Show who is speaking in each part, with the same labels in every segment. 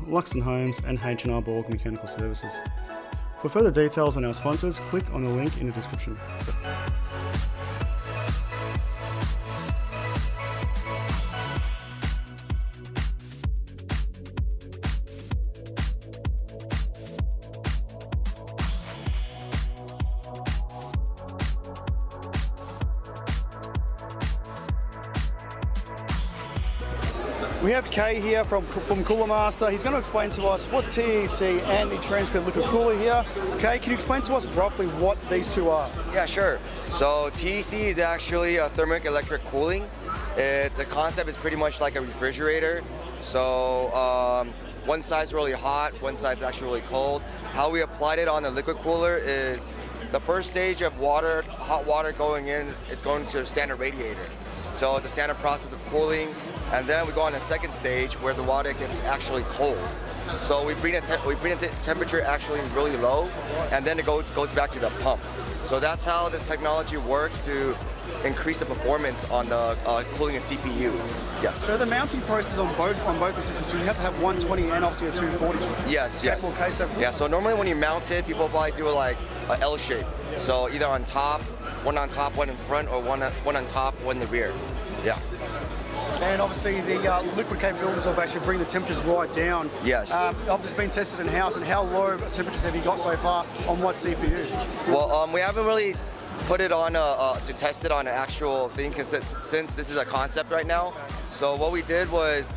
Speaker 1: Luxon Homes, and H&R Borg Mechanical Services. For further details on our sponsors, click on the link in the description. We have Kay here from Cooler Master. He's going to explain to us what TEC and the transparent liquid cooler here. Kay, can you explain to us roughly what these two are?
Speaker 2: Yeah, sure. So TEC is actually a thermoelectric cooling. The concept is pretty much like a refrigerator. So one side's really hot, one side's actually really cold. How we applied it on the liquid cooler is the first stage of water, hot water going in, is going to a standard radiator. So it's a standard process of cooling. And then we go on a second stage where the water gets actually cold. So we bring the temperature actually really low, and then it goes back to the pump. So that's how this technology works to increase the performance on the cooling a CPU. Yes.
Speaker 1: So the mounting process on both the systems, so you have to have 120 and obviously a 240.
Speaker 2: Yes, yes. Yeah. So normally when you mount it, people probably do like a L shape. So either on top, one in front, or one on top, one in the rear. Yeah.
Speaker 1: And obviously the liquid capabilities of actually bringing the temperatures right down.
Speaker 2: Yes.
Speaker 1: Obviously it's been tested in-house, and how low temperatures have you got so far on what CPU?
Speaker 2: Well, we haven't really put it on to test it on an actual thing, since this is a concept right now. So what we did was,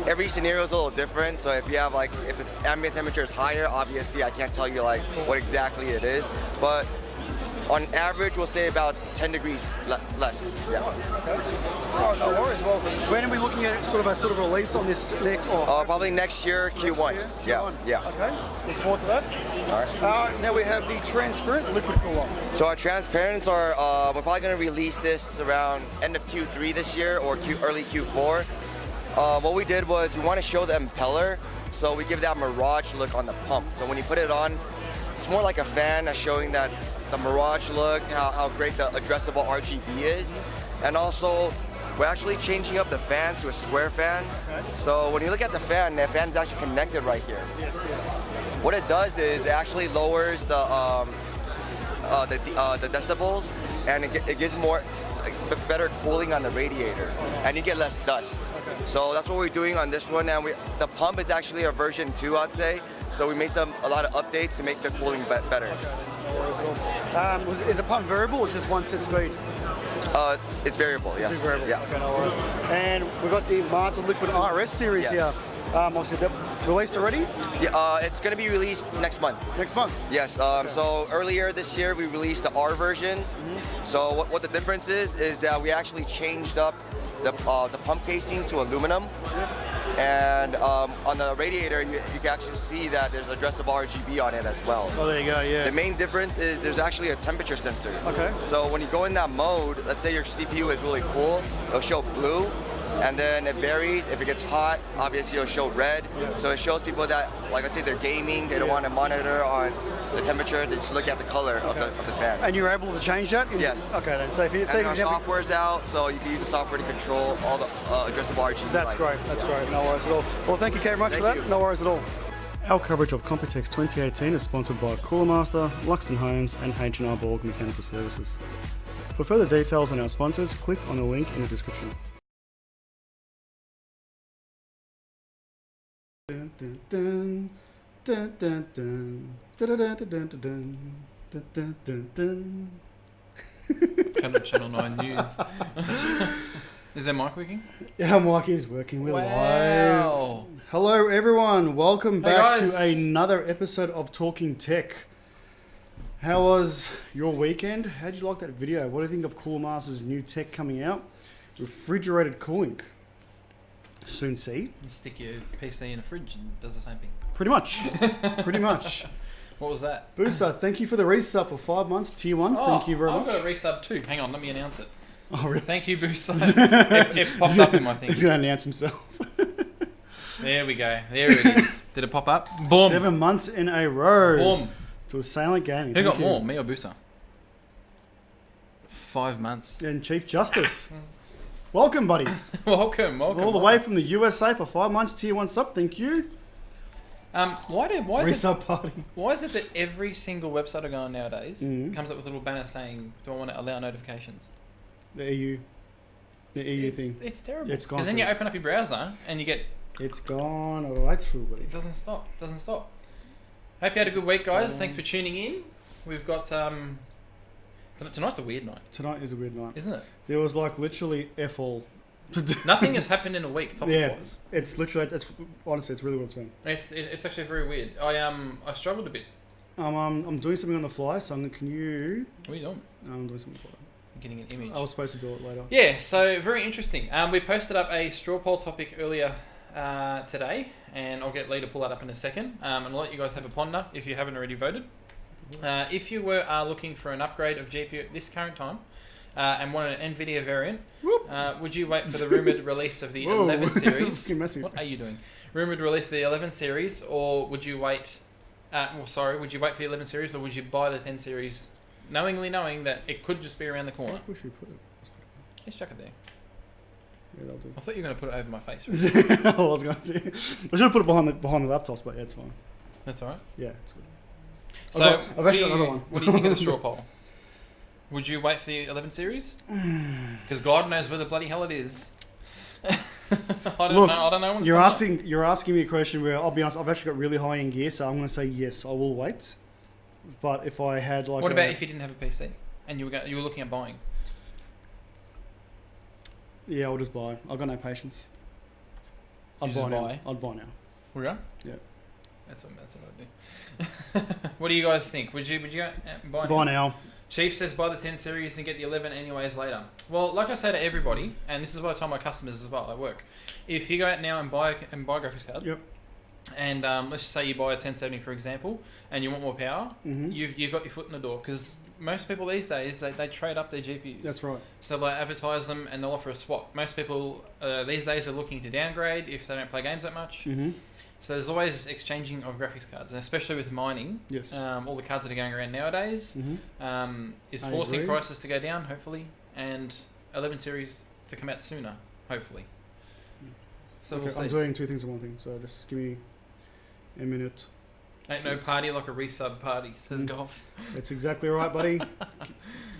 Speaker 2: every scenario is a little different. So if you have if the ambient temperature is higher, obviously I can't tell you what exactly it is, but on average, we'll say about 10 degrees less. Yeah.
Speaker 1: Okay. Oh, no worries. Well, when are we looking at sort of release on this next?
Speaker 2: Probably next year, Q1. Yeah. Yeah.
Speaker 1: Okay. Look forward to that. All right. Now we have the transparent liquid cooler.
Speaker 2: So our transparents are, we're probably going to release this around end of Q3 this year or early Q4. What we did was we want to show the impeller, so we give that mirage look on the pump. So when you put it on, it's more like a fan that's showing that the mirage look, how great the addressable RGB is. And also, we're actually changing up the fan to a square fan. Okay. So when you look at the fan is actually connected right here.
Speaker 1: Yes, yes.
Speaker 2: What it does is it actually lowers the decibels, and it gives more better cooling on the radiator, and you get less dust. Okay. So that's what we're doing on this one, and the pump is actually a version 2, I'd say. So we made a lot of updates to make the cooling better.
Speaker 1: Is the pump variable or just one set speed?
Speaker 2: It's variable, yes.
Speaker 1: It's variable.
Speaker 2: Yeah.
Speaker 1: Okay, no worries. And we've got the Master Liquid RS series here. Obviously, they're released already?
Speaker 2: Yeah, it's going to be released next month.
Speaker 1: Next month?
Speaker 2: Yes. Okay. So earlier this year, we released the R version. Mm-hmm. So what the difference is that we actually changed up the pump casing to aluminum. And on the radiator, you can actually see that there's addressable RGB on it as well.
Speaker 1: Oh, there you go, yeah.
Speaker 2: The main difference is there's actually a temperature sensor.
Speaker 1: Okay.
Speaker 2: So when you go in that mode, let's say your CPU is really cool, it'll show blue, and then it varies. If it gets hot, obviously it'll show red. Yeah. So it shows people that, like I say, they're gaming, they don't want to monitor on the temperature, they just look at the color of the fan.
Speaker 1: And you're able to change that?
Speaker 2: Yes.
Speaker 1: Okay then. So if you say
Speaker 2: our software's out, so you can use the software to control all the addressable RGB.
Speaker 1: That's great. That's great. No worries at all. Well, thank you very much for that. No worries at all. Our coverage of Computex 2018 is sponsored by Cooler Master, Luxon Homes, and H&R Borg Mechanical Services. For further details on our sponsors, click on the link in the description. Dun, dun, dun. Dun, dun, dun. Dun, dun, dun, dun, dun, dun, dun, dun.
Speaker 3: Channel 9 News. Is that mic working?
Speaker 1: Yeah, our mic is working. We're
Speaker 3: live.
Speaker 1: Hello, everyone. Welcome back to another episode of Talking Tech. How was your weekend? How did you like that video? What do you think of Cooler Master's new tech coming out? Refrigerated cooling. Soon see.
Speaker 3: You stick your PC in a fridge and it does the same thing.
Speaker 1: Pretty much. Pretty much.
Speaker 3: What was that?
Speaker 1: Booster, thank you for the resub for 5 months. Tier 1, thank you very much.
Speaker 3: I've got a resub too. Hang on, let me announce it.
Speaker 1: Oh, really?
Speaker 3: Thank you, Booster. it popped up in my thing.
Speaker 1: He's going to announce himself.
Speaker 3: There we go. There it is. Did it pop up? Boom.
Speaker 1: 7 months in a row.
Speaker 3: Boom.
Speaker 1: To a Silent Gaming.
Speaker 3: Who got more, me or Booster? 5 months.
Speaker 1: And Chief Justice. Welcome, buddy.
Speaker 3: welcome.
Speaker 1: All the way from the USA for 5 months, tier 1 sub. Thank you.
Speaker 3: Why is
Speaker 1: Resub party.
Speaker 3: Why is it that every single website I go on nowadays comes up with a little banner saying, "Do I want to allow notifications?"
Speaker 1: The EU. The EU thing.
Speaker 3: It's terrible.
Speaker 1: It's gone.
Speaker 3: Because then you open up your browser and you get.
Speaker 1: It's gone right through, buddy.
Speaker 3: It doesn't stop. Hope you had a good week, guys. Thanks for tuning in. We've got tonight's a weird night.
Speaker 1: Tonight is a weird night,
Speaker 3: isn't it?
Speaker 1: There was like literally F all.
Speaker 3: Nothing has happened in a week. Topic-wise.
Speaker 1: It's literally. It's honestly, it's really what it's been.
Speaker 3: It's actually very weird. I struggled a bit.
Speaker 1: I'm doing something on the fly. So can you?
Speaker 3: What are you doing?
Speaker 1: I'm doing something on the fly.
Speaker 3: I'm getting an image.
Speaker 1: I was supposed to do it later.
Speaker 3: Yeah. So very interesting. We posted up a straw poll topic earlier today, and I'll get Lee to pull that up in a second, and I'll let you guys have a ponder if you haven't already voted. If you are looking for an upgrade of GPU at this current time and want an NVIDIA variant, would you wait for the rumoured release of the 11 series? What are you doing? Rumoured release of the 11 series, or would you wait? Would you wait for the 11 series, or would you buy the 10 series, knowing that it could just be around the corner?
Speaker 1: Where should we put it?
Speaker 3: Let's chuck it there.
Speaker 1: Yeah, that'll do.
Speaker 3: I thought you were going to put it over my face.
Speaker 1: I was going to. I should have put it behind the laptops, but yeah, it's fine.
Speaker 3: That's all right.
Speaker 1: Yeah, it's good.
Speaker 3: So,
Speaker 1: I've actually got another one.
Speaker 3: What do you think of the straw poll? Would you wait for the 11 series? Because God knows where the bloody hell it is. I don't know.
Speaker 1: You're asking me a question where I'll be honest. I've actually got really high end gear, so I'm going to say yes. I will wait. But if I had like,
Speaker 3: what about if you didn't have a PC and you were looking at buying?
Speaker 1: Yeah, I'll just buy. I've got no patience. I'd buy now. I'd buy now.
Speaker 3: Would you?
Speaker 1: Yeah.
Speaker 3: That's what I'd do. What do you guys think? Would you
Speaker 1: buy now?
Speaker 3: Chief says buy the 10 series and get the 11 anyways later. Well, like I say to everybody, and this is what I tell my customers as well at work, if you go out now and buy a graphics card,
Speaker 1: yep,
Speaker 3: and let's just say you buy a 1070 for example, and you want more power, you've got your foot in the door, because most people these days they trade up their GPUs.
Speaker 1: That's right. So
Speaker 3: they advertise them and they'll offer a swap. Most people these days are looking to downgrade if they don't play games that much. So there's always exchanging of graphics cards, and especially with mining.
Speaker 1: Yes.
Speaker 3: All the cards that are going around nowadays is forcing prices to go down, hopefully, and 11 series to come out sooner, hopefully. So we'll see.
Speaker 1: I'm doing two things in one thing, so just give me a minute.
Speaker 3: Ain't no party like a resub party, says Golf.
Speaker 1: That's exactly right, buddy.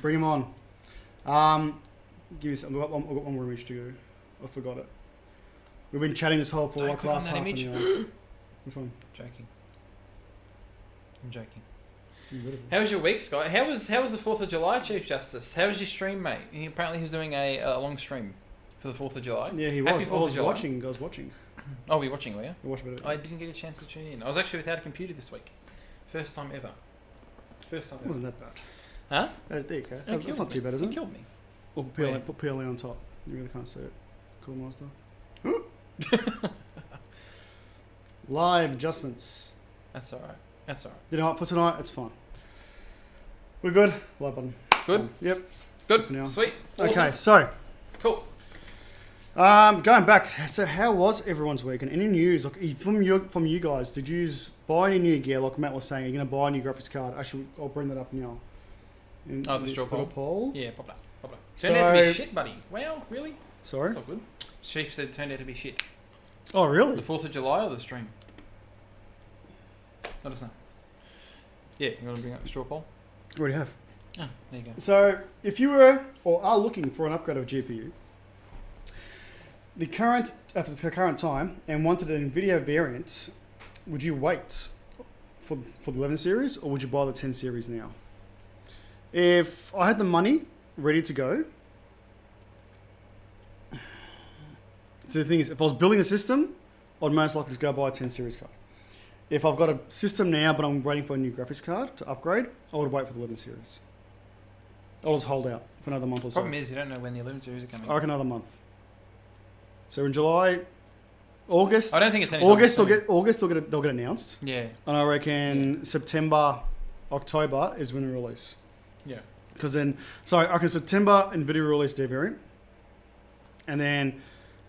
Speaker 1: Bring him on. Give me something. I've got one more image to go. I forgot it. We've been chatting this whole for like last half an hour. Which one?
Speaker 3: I'm joking. How was your week, Scott? How was the 4th of July, Chief Justice? How was your stream, mate? Apparently he was doing a long stream for the 4th of July.
Speaker 1: Yeah, he was. I was watching.
Speaker 3: Oh, were you watching, were you?
Speaker 1: I watched a bit of it.
Speaker 3: I didn't get a chance to tune in. I was actually without a computer this week. First time ever.
Speaker 1: It wasn't that bad.
Speaker 3: Huh?
Speaker 1: There you go. That's not too bad, is it?
Speaker 3: It killed me.
Speaker 1: Or put PLE on top. You really can't see it. Cool master. Live adjustments.
Speaker 3: That's alright.
Speaker 1: You know what? For tonight, it's fine. We're good. Live button.
Speaker 3: Good?
Speaker 1: Yep.
Speaker 3: Good. Now. Sweet. Awesome.
Speaker 1: Okay, so.
Speaker 3: Cool.
Speaker 1: Going back, so how was everyone's week? And any news like from you guys? Did you buy any new gear? Like Matt was saying, are you going to buy a new graphics card? Actually, I'll bring that up now.
Speaker 3: The straw poll? Yeah, pop it up. Turned out to be shit, buddy. Wow, really?
Speaker 1: Sorry?
Speaker 3: That's not good. Chief said it turned out to be shit.
Speaker 1: Oh, really?
Speaker 3: The 4th of July or the stream? Let us know. Yeah, you want to bring up the straw poll?
Speaker 1: Already have.
Speaker 3: Oh, there you go.
Speaker 1: So, if you were or are looking for an upgrade of GPU, after the current time, and wanted an NVIDIA variant, would you wait for the 11 series, or would you buy the 10 series now? If I had the money ready to go, so the thing is, if I was building a system, I'd most likely just go buy a 10 series card. If I've got a system now, but I'm waiting for a new graphics card to upgrade, I would wait for the 11 series. I'll just hold out for another month or so.
Speaker 3: Problem is, you don't know when the 11 series are coming.
Speaker 1: I reckon another month. So in July, August.
Speaker 3: I don't think it's any
Speaker 1: August. They'll get announced.
Speaker 3: Yeah.
Speaker 1: And I reckon September, October is when they release.
Speaker 3: Yeah.
Speaker 1: Because then, September, NVIDIA release their variant, and then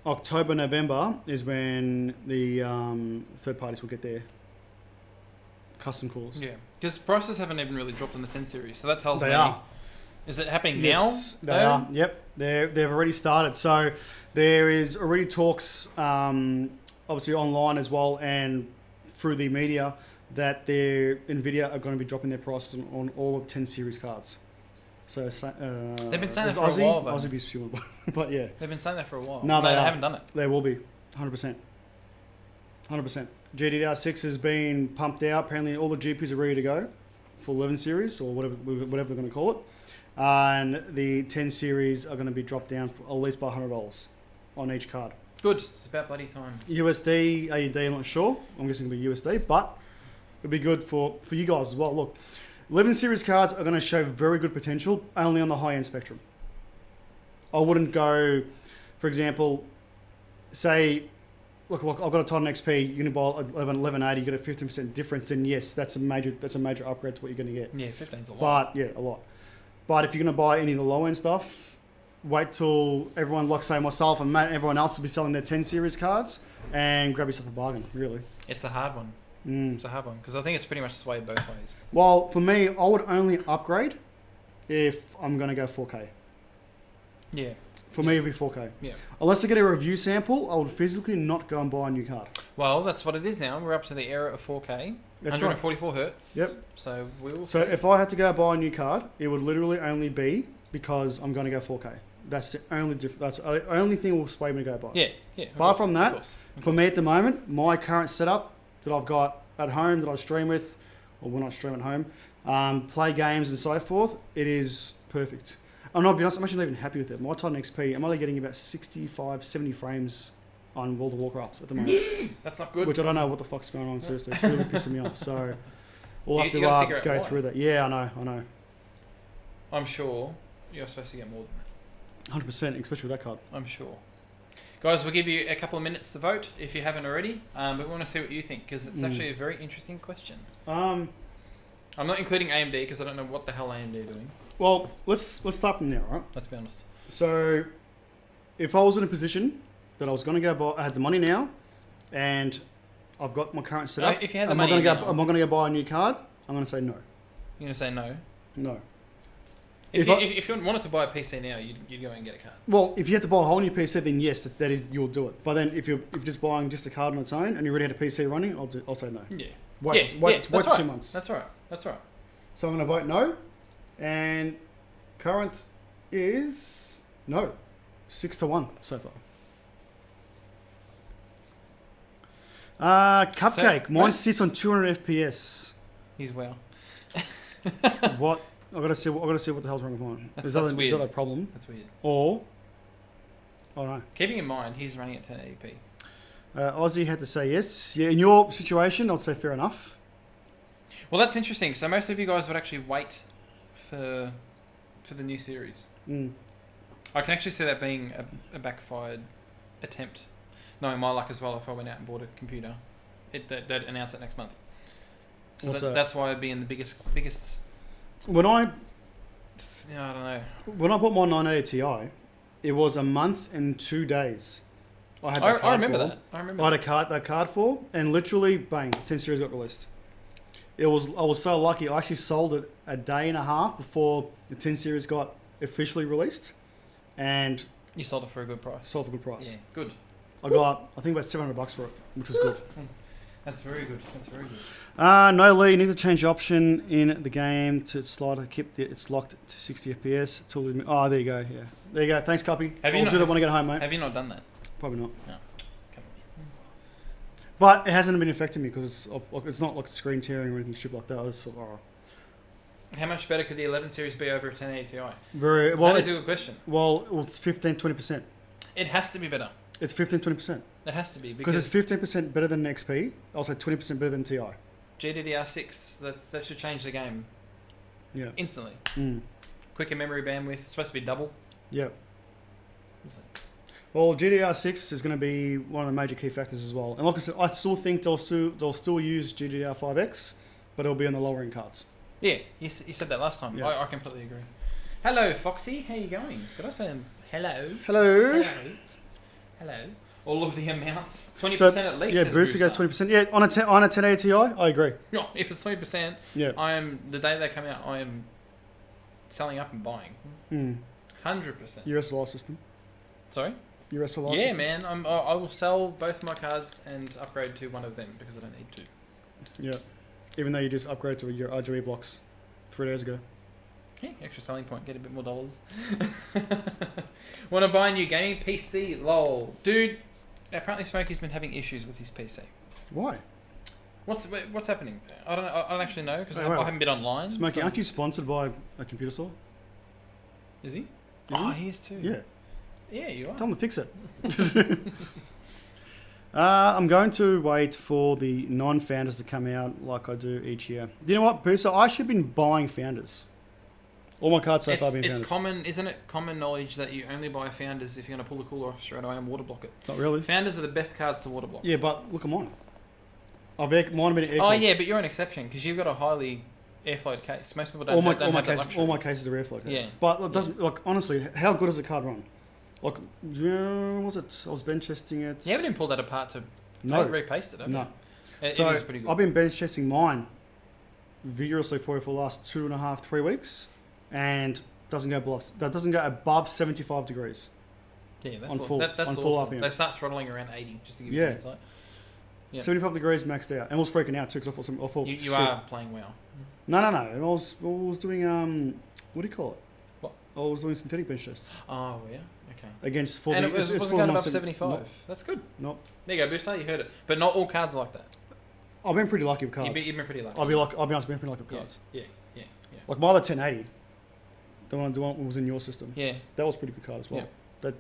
Speaker 1: October, November is when the third parties will get their custom cores.
Speaker 3: Yeah. Because prices haven't even really dropped on the 10 series, so that tells me.
Speaker 1: They are.
Speaker 3: Is it happening
Speaker 1: Yes,
Speaker 3: now?
Speaker 1: they are. Yep, they've already started. So there is already talks, obviously online as well, and through the media, that Nvidia are going to be dropping their prices on all of 10 series cards. So
Speaker 3: They've been saying that for
Speaker 1: Aussie,
Speaker 3: a while, though.
Speaker 1: Aussie beats pure, but yeah,
Speaker 3: They've been saying that for a while.
Speaker 1: No, they
Speaker 3: haven't done it.
Speaker 1: they will be 100%. 100%. GDDR6 has been pumped out. Apparently, all the GPUs are ready to go for 11 series or whatever they're going to call it. And the 10 series are going to be dropped down at least by $100 on each card.
Speaker 3: Good. It's about bloody time.
Speaker 1: USD, AUD, I'm not sure. I'm guessing it'll be USD, but it'll be good for you guys as well. Look, 11 series cards are going to show very good potential only on the high-end spectrum. I wouldn't go, for example, say, look, I've got a Titan XP, you're going to buy 1180, you get a 15% difference, then yes, that's a major upgrade to what you're going to get.
Speaker 3: Yeah, 15's a lot.
Speaker 1: But, yeah, a lot. But if you're going to buy any of the low-end stuff, wait till everyone, like say myself and Matt, everyone else will be selling their 10 series cards and grab yourself a bargain, really.
Speaker 3: It's a hard one. It's a hard one because I think it's pretty much swayed both ways.
Speaker 1: Well, for me, I would only upgrade if I'm going to go 4K.
Speaker 3: Yeah.
Speaker 1: For me, it would be 4K.
Speaker 3: Yeah.
Speaker 1: Unless I get a review sample, I would physically not go and buy a new card.
Speaker 3: Well, that's what it is now. We're up to the era of 4K.
Speaker 1: That's
Speaker 3: 144 hertz.
Speaker 1: Yep.
Speaker 3: So we'll.
Speaker 1: So if I had to go buy a new card, it would literally only be because I'm going to go 4K. That's the only That's the only thing that will sway me to go buy.
Speaker 3: Yeah. Yeah.
Speaker 1: Apart from that, for me at the moment, my current setup that I've got at home that I stream with, or when I stream at home, play games and so forth, it is perfect. I'm not I'm actually not even happy with it. My Titan XP, I'm only getting about 65, 70 frames on World of Warcraft at the moment.
Speaker 3: That's not good.
Speaker 1: Which I don't know what the fuck's going on, seriously. It's really pissing me off. So we'll have to go through that. Yeah, I know.
Speaker 3: I'm sure you're supposed to get more than that.
Speaker 1: 100%, especially with that card.
Speaker 3: I'm sure. Guys, we'll give you a couple of minutes to vote if you haven't already, but we want to see what you think because it's actually a very interesting question. I'm not including AMD because I don't know what the hell AMD are doing.
Speaker 1: Well, let's start from there, right?
Speaker 3: Let's be honest.
Speaker 1: So, if I was in a position that I was going to go buy, I had the money now, and I've got my current setup.
Speaker 3: No, if you had the money now,
Speaker 1: am I going to go buy a new card? I'm going to say no.
Speaker 3: You're going to say no?
Speaker 1: No.
Speaker 3: If you wanted to buy a PC now, you'd go and get a card.
Speaker 1: Well, if you had to buy a whole new PC, then yes, that is you'll do it. But then if you're just buying just a card on its own and you already had a PC running, I'll say no.
Speaker 3: Yeah.
Speaker 1: Wait 2 months.
Speaker 3: That's right.
Speaker 1: So I'm going to vote no, and current is no, 6-1 so far. Cupcake, mine sits on 200 FPS.
Speaker 3: He's well.
Speaker 1: What? I gotta see what the hell's wrong with mine. Is that a problem?
Speaker 3: That's weird.
Speaker 1: Or, I don't know.
Speaker 3: Keeping in mind, he's running at 1080p.
Speaker 1: Aussie had to say yes. Yeah, in your situation, I'd say fair enough.
Speaker 3: Well, that's interesting. So most of you guys would actually wait for the new series. I can actually see that being a backfired attempt. Knowing my luck as well, if I went out and bought a computer, they'd announce it next month. So that's why I'd be in the biggest.
Speaker 1: When I
Speaker 3: don't know.
Speaker 1: When I bought my 980 Ti, it was a month and 2 days. I had that card.
Speaker 3: I remember that.
Speaker 1: I had that card for, and literally, bang, 10 series got released. I was so lucky. I actually sold it a day and a half before the 10 series got officially released, and
Speaker 3: you sold it for a good price.
Speaker 1: Sold for a good price.
Speaker 3: Yeah, good.
Speaker 1: I got, I think, about $700 for it, which was good.
Speaker 3: That's very good.
Speaker 1: No, Lee, you need to change the option in the game to slide to keep it's locked to 60 FPS. Oh, there you go. Yeah, there you go. Thanks, Copy. I'll do that when I get home, mate.
Speaker 3: Have you not done that?
Speaker 1: Probably not.
Speaker 3: No. Okay.
Speaker 1: But it hasn't been affecting me because it's not like screen tearing or anything stupid like that. It's sort of,
Speaker 3: How much better could the 11 series be over a 1080 Ti?
Speaker 1: Very well.
Speaker 3: That is a good question.
Speaker 1: Well, it's 15-20%.
Speaker 3: It has to be better.
Speaker 1: It's 15-20%.
Speaker 3: It has to be
Speaker 1: because it's 15% better than XP. Also 20% better than Ti.
Speaker 3: GDDR6. That should change the game.
Speaker 1: Yeah.
Speaker 3: Instantly. Quicker memory bandwidth. It's supposed to be double.
Speaker 1: Yeah. Well, GDDR6 is going to be one of the major key factors as well. And like I said, I still think they'll still use GDDR5X, but it'll be on the lower end cards.
Speaker 3: Yeah, you said that last time. Yeah. I completely agree. Hello, Foxy. How you going? Did I say hello?
Speaker 1: Hello.
Speaker 3: Hello. All of the amounts. 20% at least.
Speaker 1: Yeah, Booster goes 20%. Yeah, on a 1080 Ti, I agree.
Speaker 3: No, if it's 20%,
Speaker 1: yeah.
Speaker 3: the day they come out, I am selling up and buying. 100%.
Speaker 1: Your SLR system.
Speaker 3: Sorry?
Speaker 1: Your SLR
Speaker 3: Yeah,
Speaker 1: system.
Speaker 3: man. I will sell both my cards and upgrade to one of them because I don't need to.
Speaker 1: Yeah. Even though you just upgraded to your RGB blocks 3 days ago.
Speaker 3: Yeah, extra selling point, get a bit more dollars. Want to buy a new gaming PC? Lol. Dude, apparently Smokey's been having issues with his PC.
Speaker 1: Why?
Speaker 3: What's happening? I don't actually know because I haven't been online.
Speaker 1: Smokey, aren't you sponsored by a computer store?
Speaker 3: Is he?
Speaker 1: Is
Speaker 3: he is too.
Speaker 1: Yeah.
Speaker 3: Yeah, you are.
Speaker 1: Tell them to fix it. I'm going to wait for the non-founders to come out like I do each year. You know what, Booster? I should have been buying founders. All my cards so far have been founders.
Speaker 3: It's common, isn't it? Common knowledge that you only buy founders if you're going to pull the cooler off straight away and water block it.
Speaker 1: Not really.
Speaker 3: Founders are the best cards to water block.
Speaker 1: Yeah, but look at mine. Mine have been air.
Speaker 3: Oh yeah, but you're an exception because you've got a highly airflowed case. Most people don't have that luxury.
Speaker 1: All my cases are airflow cases.
Speaker 3: Yeah.
Speaker 1: But it doesn't. Like honestly, how good does the card run? Like, was it? I was bench testing it.
Speaker 3: You haven't even pulled that apart to repaste it, have
Speaker 1: no.
Speaker 3: you?
Speaker 1: So
Speaker 3: it is pretty good.
Speaker 1: I've been bench testing mine vigorously probably for the last 2.5, 3 weeks, and doesn't go above 75 degrees.
Speaker 3: Yeah, that's
Speaker 1: on
Speaker 3: full,
Speaker 1: full
Speaker 3: that's
Speaker 1: on full
Speaker 3: awesome.
Speaker 1: RPM.
Speaker 3: They start throttling around 80 just to give you some insight. Yep.
Speaker 1: 75 degrees maxed out, and I was freaking out too because I thought
Speaker 3: you are playing WoW.
Speaker 1: No. And I was doing what do you call it?
Speaker 3: What?
Speaker 1: I was doing synthetic bench tests.
Speaker 3: Oh yeah, okay.
Speaker 1: Against
Speaker 3: and it wasn't going above 75.
Speaker 1: Nope.
Speaker 3: That's good.
Speaker 1: Nope.
Speaker 3: There you go, Booster. You heard it. But not all cards are like that.
Speaker 1: I've been pretty lucky with cards.
Speaker 3: You've been pretty lucky.
Speaker 1: I'll be honest, I've been pretty lucky with cards.
Speaker 3: Yeah.
Speaker 1: Like my other 1080, the one that was in your system.
Speaker 3: Yeah.
Speaker 1: That was a pretty good card as well.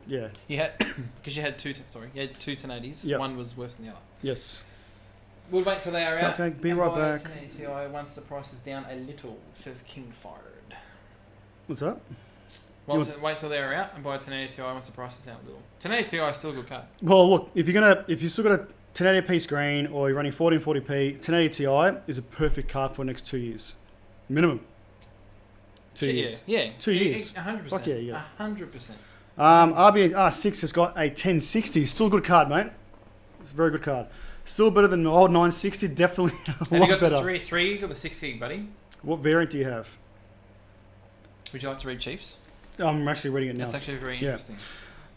Speaker 3: Yeah. You had because you had two 1080s.
Speaker 1: Yep.
Speaker 3: One was worse than the other.
Speaker 1: Yes.
Speaker 3: We'll wait till they are out.
Speaker 1: Okay, be right back.
Speaker 3: 1080 Ti once the price is down a little, says King Fired.
Speaker 1: What's that?
Speaker 3: Wait till they're out and buy a 1080 Ti once the price is down a little. 1080 Ti is still a good card.
Speaker 1: Well, look, if you still got a 1080p screen or you're running 1440p, 1080 Ti is a perfect card for the next 2 years, minimum. 2 years.
Speaker 3: Yeah.
Speaker 1: 2 years.
Speaker 3: 100%.
Speaker 1: Fuck yeah.
Speaker 3: 100%.
Speaker 1: RBA R6 has got a 1060. Still a good card, mate. It's a very good card. Still better than the old 960. Definitely a lot better.
Speaker 3: Have you got the 3, you got the 6 gig, buddy?
Speaker 1: What variant do you have?
Speaker 3: Would you like to read Chiefs?
Speaker 1: I'm actually reading it now.
Speaker 3: That's actually very interesting.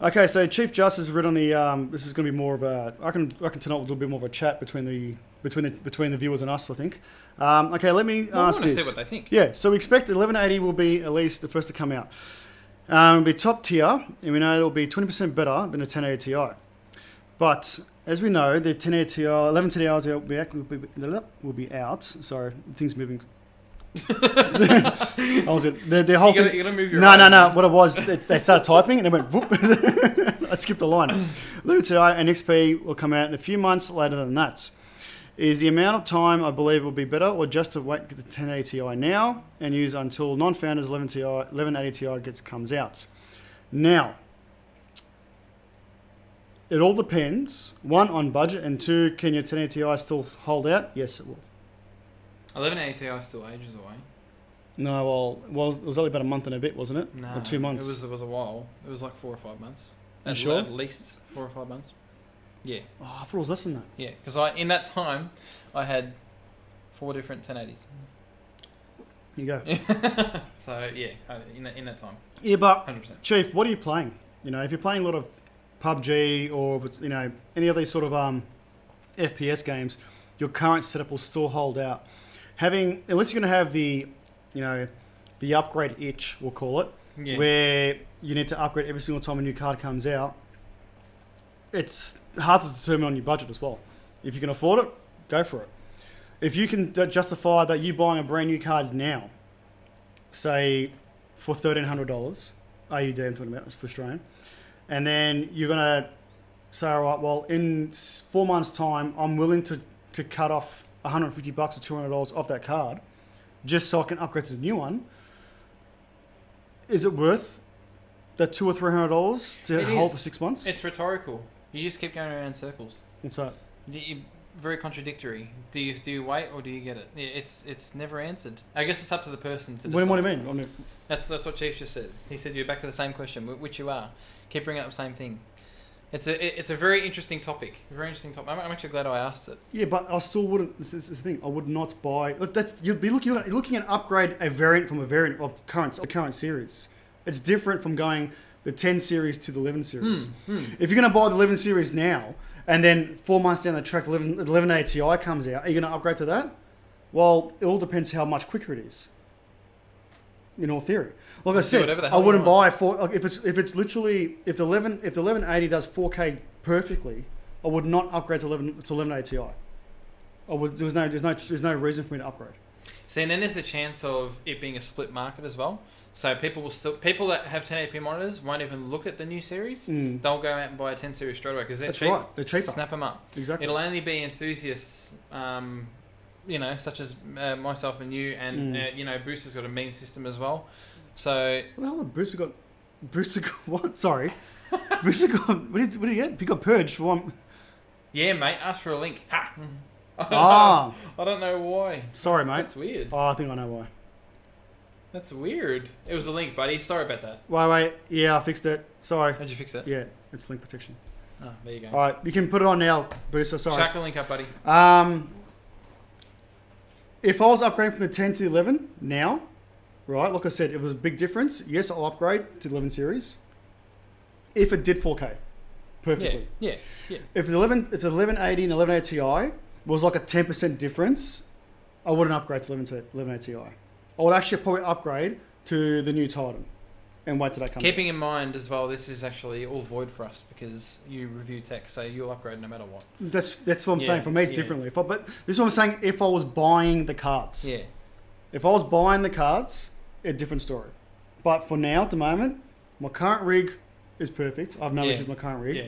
Speaker 1: Okay, so Chief Justice has written the. This is going to be more of a. I can tonight we'll do a bit more of a chat between the viewers and us. I think. Okay, let me ask this.
Speaker 3: I want to see what they think.
Speaker 1: Yeah, so we expect 1180 will be at least the first to come out. It'll be top tier, and we know it'll be 20% better than the 1080 Ti. But as we know, the 1080 Ti, 1110 Ti will be out. Sorry, things moving. I was the whole thing.
Speaker 3: You gotta move your
Speaker 1: No. What it was, they started typing and it went whoop. I skipped a line. 1110 Ti and XP will come out in a few months later than that. Is the amount of time I believe will be better, or just to wait to get the 1080 Ti now and use until non-founders 1180 Ti comes out? Now, it all depends. 1, on budget, and 2, can your 1080 Ti still hold out? Yes, it will.
Speaker 3: 1180 Ti is still ages away.
Speaker 1: No, well, it was only about a month and a bit, wasn't it?
Speaker 3: No,
Speaker 1: or 2 months.
Speaker 3: It was a while. It was like 4 or 5 months.
Speaker 1: You sure?
Speaker 3: At least 4 or 5 months. Yeah.
Speaker 1: Oh, I thought it was less than that.
Speaker 3: Yeah, because in that time, I had 4 different 1080s.
Speaker 1: Here you go.
Speaker 3: So yeah, in that time.
Speaker 1: Yeah, but
Speaker 3: 100%.
Speaker 1: Chief, what are you playing? You know, if you're playing a lot of PUBG or any of these sort of FPS games, your current setup will still hold out. Unless you're going to have the upgrade itch, we'll call it, where you need to upgrade every single time a new card comes out. It's hard to determine on your budget as well. If you can afford it, go for it. If you can justify that you buying a brand new card now, say for $1,300 AUD, I'm talking about for Australian, and then you're gonna say, all right, well, in 4 months' time, I'm willing to cut off $150 or $200 off that card, just so I can upgrade to the new one. Is it worth that $200 or $300 to hold for 6 months?
Speaker 3: It's rhetorical. You just keep going around in circles.
Speaker 1: What's that?
Speaker 3: Very contradictory. Do you wait or do you get it? It's never answered. I guess it's up to the person to decide.
Speaker 1: What do you mean?
Speaker 3: That's what Chief just said. He said you're back to the same question, which you are. Keep bringing up the same thing. It's a very interesting topic. Very interesting topic. I'm actually glad I asked it.
Speaker 1: Yeah, but I still wouldn't. This is the thing. I would not buy. Look, you'd be looking at upgrade a variant from a variant of the current series. It's different from going the 10 series to the 11 series. If you're going to buy the 11 series now, and then 4 months down the track, the 1180 Ti comes out, are you going to upgrade to that? Well, it all depends how much quicker it is. In all theory, like I said, I wouldn't buy if the 1180 does 4K perfectly, I would not upgrade to 1180 Ti. There's no reason for me to upgrade.
Speaker 3: See, and then there's a chance of it being a split market as well. So people that have 1080p monitors won't even look at the new series. They'll go out and buy a 10 series straight away because they're cheap.
Speaker 1: Right. They're cheaper.
Speaker 3: Snap them up.
Speaker 1: Exactly.
Speaker 3: It'll only be enthusiasts, such as myself and you, and Booster's got a mean system as well. So
Speaker 1: what the hell did Booster got what? Sorry, Booster got what did he get? He got purged for one.
Speaker 3: Yeah, mate. Ask for a link. Ha. I don't know why.
Speaker 1: Sorry, mate.
Speaker 3: That's weird.
Speaker 1: Oh, I think I know why.
Speaker 3: That's weird. It was a link, buddy. Sorry about that.
Speaker 1: Wait. Yeah, I fixed it. Sorry.
Speaker 3: How'd you fix it?
Speaker 1: Yeah, it's link protection.
Speaker 3: Oh, there you go.
Speaker 1: All right, you can put it on now, Booster. Sorry.
Speaker 3: Chuck the link up, buddy.
Speaker 1: If I was upgrading from the 10 to the 11 now, right, like I said, if there's a big difference, yes, I'll upgrade to the 11 series. If it did 4K perfectly.
Speaker 3: Yeah.
Speaker 1: If the 1180 and 1180 Ti was like a 10% difference, I wouldn't upgrade to 1180 Ti. I would actually probably upgrade to the new Titan and wait till that comes
Speaker 3: Keeping in mind as well, this is actually all void for us because you review tech, so you'll upgrade no matter what.
Speaker 1: That's what I'm saying. For me, it's differently. But this is what I'm saying. If I was buying the cards, if I was buying the cards, a different story. But for now, at the moment, my current rig is perfect. I have no issues with my current rig.
Speaker 3: Yeah.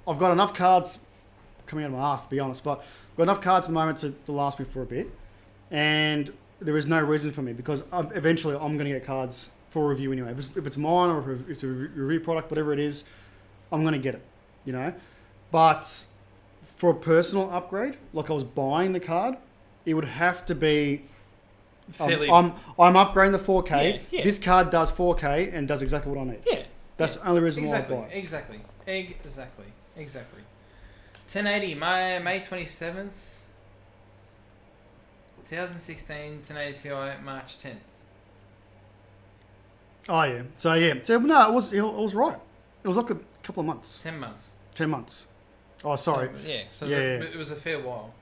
Speaker 1: I've got enough cards coming out of my ass, to be honest. But I've got enough cards at the moment to last me for a bit, and there is no reason for me because eventually I'm going to get cards for review anyway. If it's mine or if it's a review product, whatever it is, I'm going to get it, But for a personal upgrade, like I was buying the card, it would have to be
Speaker 3: fairly.
Speaker 1: I'm upgrading the 4K.
Speaker 3: Yeah.
Speaker 1: This card does 4K and does exactly what I need.
Speaker 3: Yeah.
Speaker 1: That's the only reason why I buy it.
Speaker 3: Exactly. 1080, May 27th, 2016, 1080 Ti, March 10th.
Speaker 1: Oh yeah. So no, it was right. It was like a couple of months.
Speaker 3: 10 months.
Speaker 1: 10 months. Oh, sorry.
Speaker 3: It was a fair while.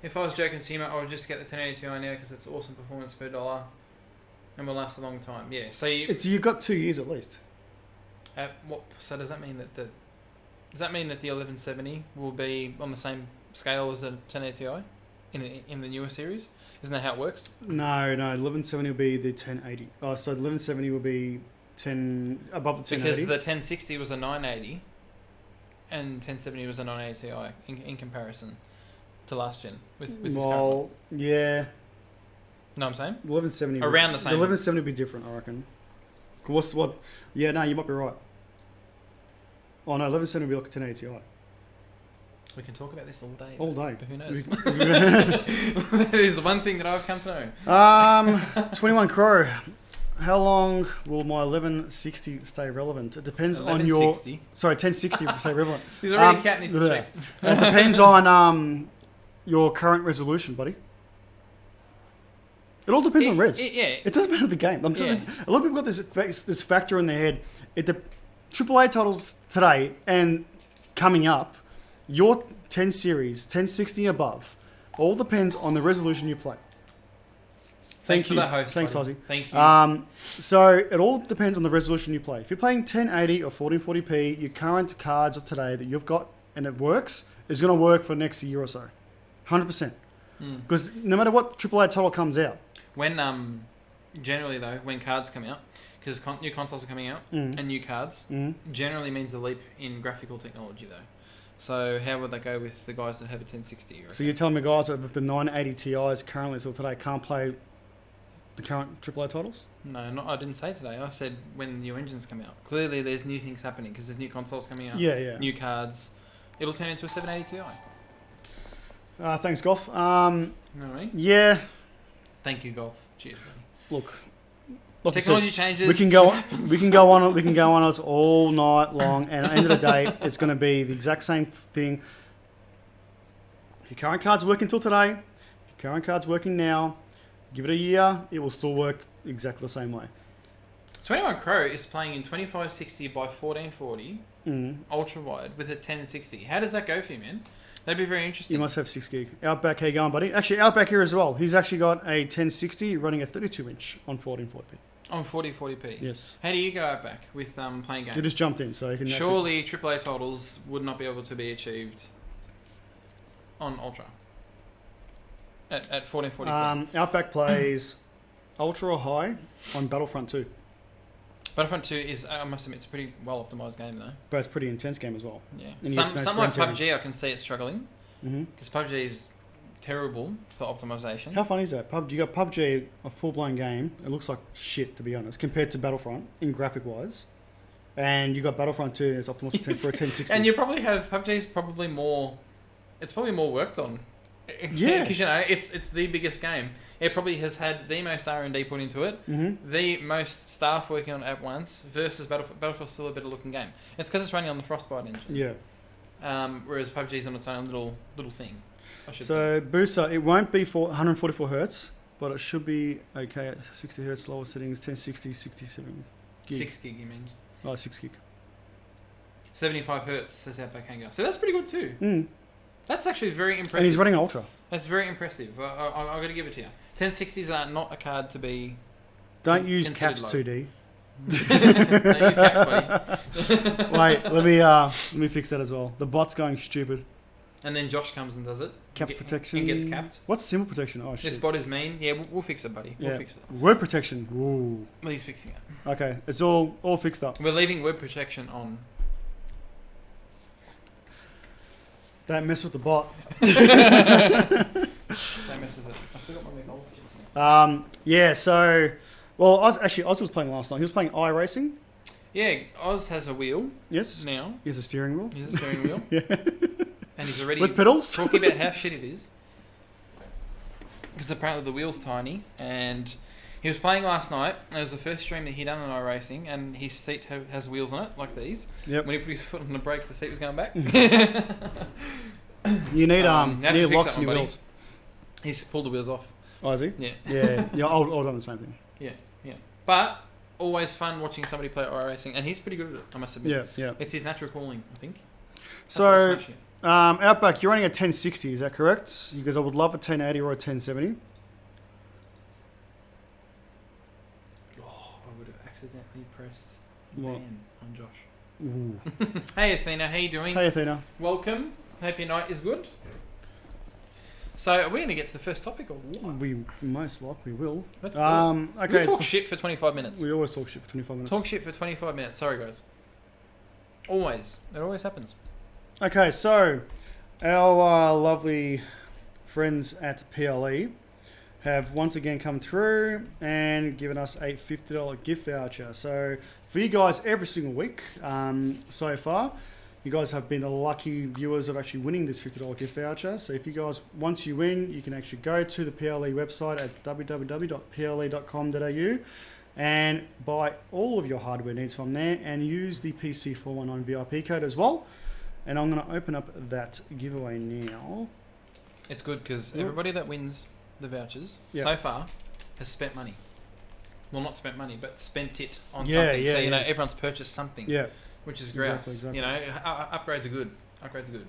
Speaker 3: If I was Joe Consumer, I would just get the 1080 Ti now because it's awesome performance per dollar and will last a long time. Yeah. So
Speaker 1: you've got 2 years at least.
Speaker 3: So does that mean that the 1170 will be on the same scale as a 1080 Ti in the newer series? Isn't that how it works?
Speaker 1: No. 1170 will be the 1080. Oh, so the 1170 will be 10 above the 1080.
Speaker 3: Because the 1060 was a 980, and 1070 was a 980 Ti in comparison to last gen with this current one.
Speaker 1: Yeah.
Speaker 3: No, I'm saying
Speaker 1: The 1170
Speaker 3: around the same.
Speaker 1: The 1170 will be different, I reckon. What? Yeah, no, you might be right. Oh no, 1170 will be like a 1080 Ti.
Speaker 3: We can talk about this all day.
Speaker 1: All day.
Speaker 3: But who knows? That is the one thing that I've come to know.
Speaker 1: 21 Crow. How long will my 1160 stay relevant? It depends on your... 1060 will stay relevant.
Speaker 3: He's already counting his check.
Speaker 1: It depends on your current resolution, buddy. It all depends on res. It doesn't matter the game. A lot of people got this factor in their head. The AAA titles today and coming up, your 10 series, 1060 above, all depends on the resolution you play.
Speaker 3: Thanks for that host.
Speaker 1: Thanks,
Speaker 3: buddy.
Speaker 1: Ozzy.
Speaker 3: Thank you.
Speaker 1: So it all depends on the resolution you play. If you're playing 1080 or 1440p, your current cards of today that you've got and it works is going to work for the next year or so. 100%. Because no matter what AAA title comes out.
Speaker 3: When generally though, when cards come out, because new consoles are coming out and new cards, generally means a leap in graphical technology though. So how would they go with the guys that have a 1060?
Speaker 1: So you're telling me guys that with the 980 Ti's currently still today can't play the current AAA titles?
Speaker 3: No, I didn't say today. I said when new engines come out. Clearly there's new things happening because there's new consoles coming out.
Speaker 1: Yeah.
Speaker 3: New cards. It'll turn into a 780 Ti.
Speaker 1: Thanks, Golf.
Speaker 3: You know what I mean?
Speaker 1: Yeah.
Speaker 3: Thank you, Golf. Cheers, buddy.
Speaker 1: Look, like
Speaker 3: Technology changes.
Speaker 1: We can go on. We can go on. We can go on us all night long. And at the end of the day, it's going to be the exact same thing. Your current card's working till today. Your current card's working now. Give it a year, it will still work exactly the same way.
Speaker 3: 21 Pro is playing in 2560 by 1440 ultra wide with a 1060. How does that go for you, man? That'd be very interesting.
Speaker 1: You must have 6 gig. Outback, how you going, buddy? Actually, Outback here as well. He's actually got a 1060 running a 32 inch on 1440p.
Speaker 3: On 4040p.
Speaker 1: Yes.
Speaker 3: How do you go Outback with playing games?
Speaker 1: You just jumped in, so you can.
Speaker 3: Surely AAA titles would not be able to be achieved on ultra. At 1440p.
Speaker 1: Outback plays ultra or high on Battlefront 2.
Speaker 3: Battlefront 2 is, I must admit, it's a pretty well optimized game though.
Speaker 1: But it's a pretty intense game as well.
Speaker 3: Yeah. Some like PUBG, I can see it struggling. Because PUBG is terrible for optimization.
Speaker 1: How funny is that? You got PUBG, a full-blown game. It looks like shit, to be honest, compared to Battlefront in graphic-wise. And you got Battlefront 2, and it's optimized for a 1060.
Speaker 3: And you probably have PUBG's probably more. It's probably more worked on.
Speaker 1: Yeah,
Speaker 3: because you know it's the biggest game. It probably has had the most R&D put into it, the most staff working on it at once. Versus Battlefield's still a better looking game. It's because it's running on the Frostbite engine.
Speaker 1: Yeah.
Speaker 3: Whereas PUBG's on its own little thing. I should
Speaker 1: say. Booster, it won't be for 144 hertz, but it should be okay at 60 hertz lower settings, 1060, 67 gig.
Speaker 3: 6 gig, you mean?
Speaker 1: Oh, 6 gig.
Speaker 3: 75 hertz says Outback Hangar. So that's pretty good too. That's actually very impressive.
Speaker 1: And he's running Ultra.
Speaker 3: That's very impressive. I've got to give it to you. 1060s are not a card to be.
Speaker 1: Don't use caps
Speaker 3: low.
Speaker 1: 2D.
Speaker 3: Don't use caps, buddy.
Speaker 1: Wait, let me fix that as well. The bot's going stupid.
Speaker 3: And then Josh comes and does it.
Speaker 1: Cap protection.
Speaker 3: And gets capped.
Speaker 1: What's symbol protection? Oh shit.
Speaker 3: This bot is mean. Yeah, we'll fix it, buddy. We'll fix it.
Speaker 1: Word protection. Ooh.
Speaker 3: Well, he's fixing it.
Speaker 1: Okay, it's all fixed up.
Speaker 3: We're leaving word protection on.
Speaker 1: Don't mess with the bot.
Speaker 3: Don't mess with it. I still got my McDonald's.
Speaker 1: Yeah, so... Well, Oz was playing last night. He was playing iRacing.
Speaker 3: Yeah, Oz has a wheel.
Speaker 1: Yes.
Speaker 3: Now.
Speaker 1: He has a steering wheel.
Speaker 3: He has a steering wheel.
Speaker 1: Yeah.
Speaker 3: And he's already...
Speaker 1: With pedals?
Speaker 3: Talking about how shit it is. Because apparently the wheel's tiny. And he was playing last night. It was the first stream that he done on iRacing. And his seat has wheels on it, like these.
Speaker 1: Yep.
Speaker 3: When he put his foot on the brake, the seat was going back.
Speaker 1: You need locks on your wheels.
Speaker 3: He's pulled the wheels off.
Speaker 1: Oh, is he?
Speaker 3: Yeah.
Speaker 1: Yeah. I'll done the same thing.
Speaker 3: Yeah. But always fun watching somebody play iRacing, and he's pretty good at it, I must admit.
Speaker 1: Yeah.
Speaker 3: It's his natural calling, I think.
Speaker 1: So, Outback, you're running a 1060, is that correct? Because I would love a 1080 or a 1070.
Speaker 3: Oh, I would have accidentally pressed
Speaker 1: what?
Speaker 3: ban on Josh.
Speaker 1: Ooh.
Speaker 3: Hey Athena, how you doing?
Speaker 1: Hey Athena.
Speaker 3: Welcome. Hope your night is good. So, are we going to get to the first topic or what?
Speaker 1: We most likely will.
Speaker 3: Let's do it.
Speaker 1: Okay.
Speaker 3: We talk shit for 25 minutes.
Speaker 1: We always talk shit for 25 minutes.
Speaker 3: Talk shit for 25 minutes. Sorry, guys. Always. It always happens.
Speaker 1: Okay, so our lovely friends at PLE have once again come through and given us a $50 gift voucher. So for you guys every single week so far, you guys have been the lucky viewers of actually winning this $50 gift voucher. So if you guys, once you win, you can actually go to the PLE website at www.ple.com.au and buy all of your hardware needs from there and use the PC419 VIP code as well. And I'm going to open up that giveaway now.
Speaker 3: It's good because everybody that wins the vouchers so far has spent money. Well, not spent money, but spent it on something. So, you know, everyone's purchased something.
Speaker 1: Yeah.
Speaker 3: Which is great. Exactly. You know, upgrades are good. Upgrades are good.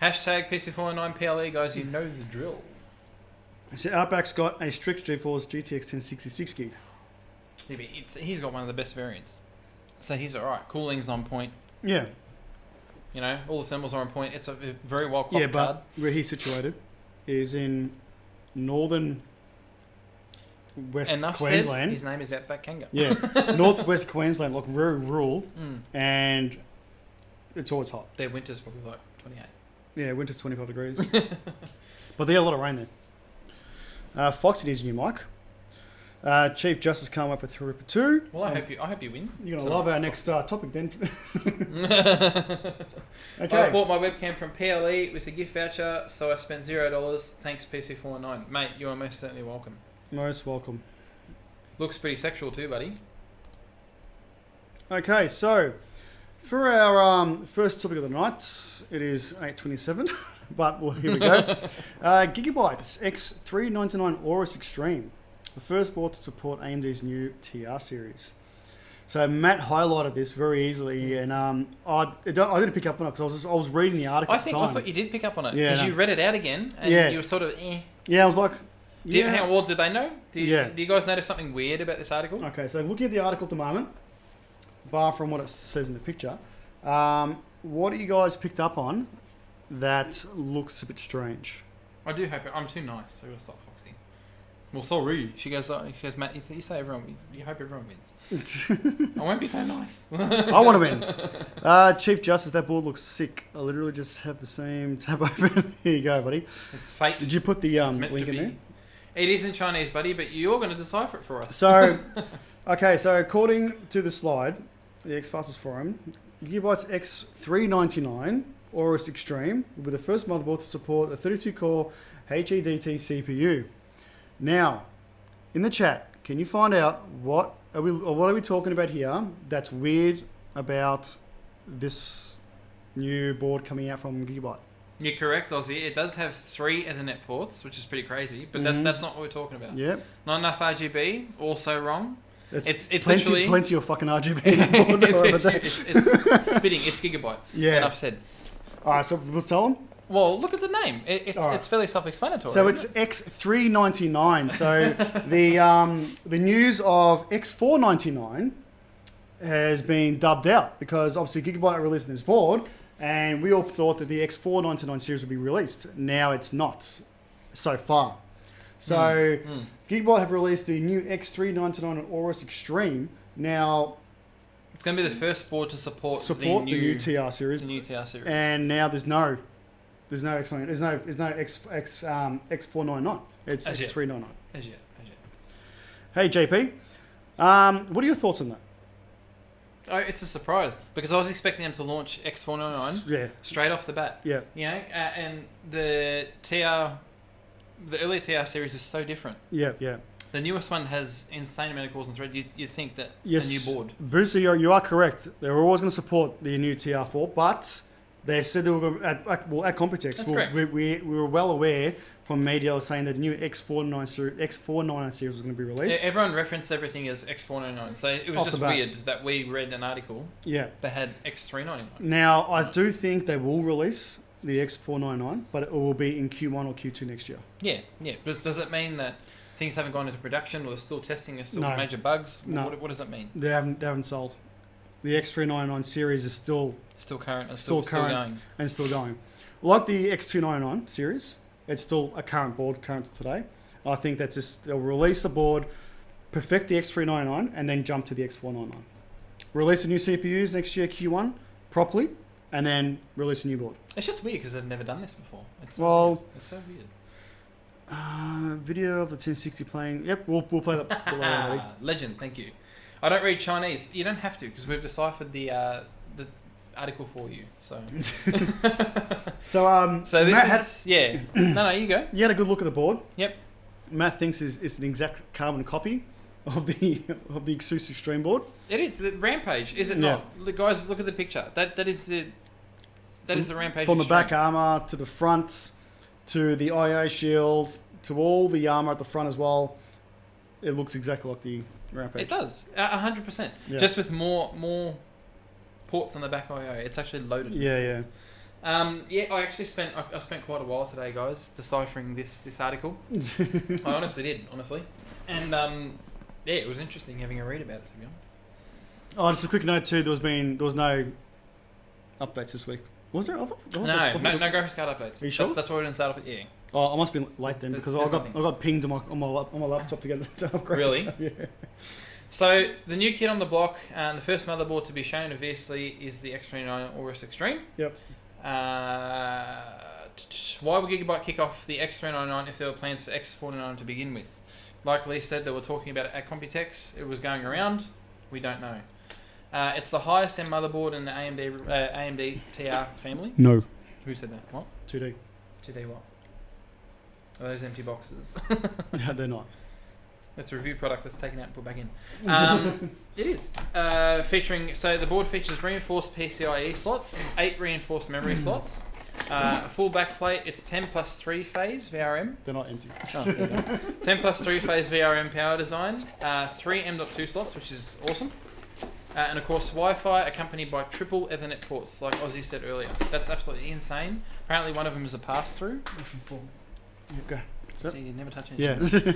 Speaker 3: Hashtag PC419PLE, guys. You know the drill.
Speaker 1: So Outback's got a Strix GeForce GTX 1066 gig.
Speaker 3: Yeah, but he's got one of the best variants. So he's alright. Cooling's on point.
Speaker 1: Yeah.
Speaker 3: You know, all the thermals are on point. It's a very well cropped card.
Speaker 1: But where he's situated is in northern West Queensland.
Speaker 3: His name is Outback Kanga.
Speaker 1: Yeah, northwest Queensland, like very rural, and it's always hot.
Speaker 3: Their winter's probably like 28.
Speaker 1: Yeah, winter's 25 degrees. But they get a lot of rain there. Foxy needs a new mic. Chief Justice Camo for Threadripper 2.
Speaker 3: Well, I hope you win.
Speaker 1: You're gonna love our next topic then.
Speaker 3: Okay. I bought my webcam from PLE with a gift voucher, so I spent $0. Thanks PC419, mate. You are most certainly welcome.
Speaker 1: Most welcome.
Speaker 3: Looks pretty sexual too, buddy.
Speaker 1: Okay, so for our first topic of the night, it is 8:27, but well, here we go. Gigabyte X399 Aorus Extreme, the first board to support AMD's new TR series. So Matt highlighted this very easily, and I didn't pick up on it because I was reading the article.
Speaker 3: I thought you did pick up on it
Speaker 1: Yeah,
Speaker 3: because
Speaker 1: no.
Speaker 3: you read it out again, and you were sort of eh.
Speaker 1: Yeah, I was like, yeah.
Speaker 3: How well did they know? Do
Speaker 1: Yeah.
Speaker 3: you guys notice something weird about this article?
Speaker 1: Okay, so looking at the article at the moment, bar from what it says in the picture, what do you guys picked up on that looks a bit strange?
Speaker 3: I do hope I'm too nice. So I gotta stop Foxy. Well, sorry. She goes, Matt. You say everyone. You hope everyone wins. I won't be so nice.
Speaker 1: I want to win. Chief Justice, that board looks sick. I literally just have the same tab open. Here you go, buddy.
Speaker 3: It's fate.
Speaker 1: Did you put the
Speaker 3: It's meant
Speaker 1: link
Speaker 3: to
Speaker 1: in
Speaker 3: be.
Speaker 1: there?
Speaker 3: It is in Chinese, buddy, but you're going to decipher it for us.
Speaker 1: So, okay, so according to the slide, the X Fastest Forum, Gigabyte's X399 Aorus Extreme will be the first motherboard to support a 32-core HEDT CPU. Now, in the chat, can you find out what are we talking about here that's weird about this new board coming out from Gigabyte?
Speaker 3: You're correct, Aussie. It does have 3 Ethernet ports, which is pretty crazy, but that's not what we're talking about.
Speaker 1: Yep.
Speaker 3: Not enough RGB, also wrong. It's
Speaker 1: plenty, plenty of fucking RGB.
Speaker 3: it's spitting. It's Gigabyte.
Speaker 1: Yeah.
Speaker 3: Enough said.
Speaker 1: All right, so let's tell them.
Speaker 3: Well, look at the name. It's fairly self-explanatory.
Speaker 1: So it's X399. So the news of X499 has been dubbed out because obviously Gigabyte are releasing this board, and we all thought that the X499 series would be released. Now it's not so far. So Gigabyte have released the new X399 Aorus Extreme. Now
Speaker 3: it's going to be the first board to support the
Speaker 1: new TR series.
Speaker 3: The new TR series.
Speaker 1: And now there's no X499. It's
Speaker 3: As yet.
Speaker 1: X399.
Speaker 3: As yet.
Speaker 1: Hey JP, what are your thoughts on that?
Speaker 3: Oh, it's a surprise because I was expecting them to launch X499 straight off the bat.
Speaker 1: Yeah.
Speaker 3: You know, and the earlier TR series is so different.
Speaker 1: Yeah.
Speaker 3: The newest one has insane amount of cores and threads. You think that a
Speaker 1: Yes.
Speaker 3: new board?
Speaker 1: Booster, you are correct. They were always going to support the new TR4, but they said they were going to, at Computex.
Speaker 3: That's correct.
Speaker 1: We were well aware from media saying that the new X499 series was going to be released.
Speaker 3: Yeah, everyone referenced everything as X499, so it was
Speaker 1: Off
Speaker 3: just
Speaker 1: the bat.
Speaker 3: weird that we read an article that had X399.
Speaker 1: Now, I do think they will release the X499, but it will be in Q1 or Q2 next year.
Speaker 3: Yeah. But does it mean that things haven't gone into production, or they're still testing, there's still
Speaker 1: No.
Speaker 3: major bugs?
Speaker 1: No.
Speaker 3: What does it mean?
Speaker 1: They haven't sold. The X399 series is still
Speaker 3: Still current,
Speaker 1: still
Speaker 3: going.
Speaker 1: and still going. Like the X299 series, it's still a current board, current to today. I think that's just, they'll release a board, perfect the X399, and then jump to the X499. Release the new CPUs next year, Q1, properly, and then release a new board.
Speaker 3: It's just weird because they've never done this before. It's
Speaker 1: Well,
Speaker 3: so weird.
Speaker 1: Video of the 1060 playing. Yep, we'll play that later, buddy.
Speaker 3: Legend, thank you. I don't read Chinese. You don't have to because we've deciphered the article for you. So,
Speaker 1: So
Speaker 3: this
Speaker 1: Matt
Speaker 3: is No, you go.
Speaker 1: you had a good look at the board.
Speaker 3: Yep.
Speaker 1: Matt thinks it's an exact carbon copy of the exclusive stream board.
Speaker 3: It is the Rampage, is it not? Look, guys, look at the picture. That is the Rampage.
Speaker 1: From the
Speaker 3: Extreme.
Speaker 1: back armor to the front, to the IA shield, to all the armor at the front as well. It looks exactly like the Rampage.
Speaker 3: It does 100%.
Speaker 1: Yeah.
Speaker 3: Just with more ports on the back IO. It's actually loaded.
Speaker 1: Yeah.
Speaker 3: I actually spent quite a while today, guys, deciphering this article. I honestly did, and it was interesting having a read about it, to be honest.
Speaker 1: Oh, just a quick note too. There was no updates this week. Was there?
Speaker 3: No graphics card updates.
Speaker 1: Are you sure?
Speaker 3: That's why we didn't start off with
Speaker 1: Oh, I must be late then because I got pinged on my laptop to get to upgrade.
Speaker 3: Really?
Speaker 1: Yeah.
Speaker 3: So the new kit on the block, and the first motherboard to be shown, obviously, is the X399 Aorus Extreme.
Speaker 1: Yep.
Speaker 3: Why would Gigabyte kick off the X399 if there were plans for X499 to begin with? Like Lee said, they were talking about it at Computex. It was going around. We don't know. It's the highest end motherboard in the AMD TR family.
Speaker 1: No.
Speaker 3: Who said that? What?
Speaker 1: 2D.
Speaker 3: 2D what? Are those empty boxes?
Speaker 1: Yeah, they're not.
Speaker 3: It's a review product that's taken out and put back in. It is. Featuring, so the board features reinforced PCIe slots, 8 reinforced memory slots, full backplate. It's 10 plus 3 phase VRM.
Speaker 1: They're not empty.
Speaker 3: Oh, there you go. 10 plus 3 phase VRM power design, 3 M.2 slots, which is awesome. And of course, Wi-Fi accompanied by triple Ethernet ports, like Ozzy said earlier. That's absolutely insane. Apparently, one of them is a pass-through.
Speaker 1: Go.
Speaker 3: So you never touch anything.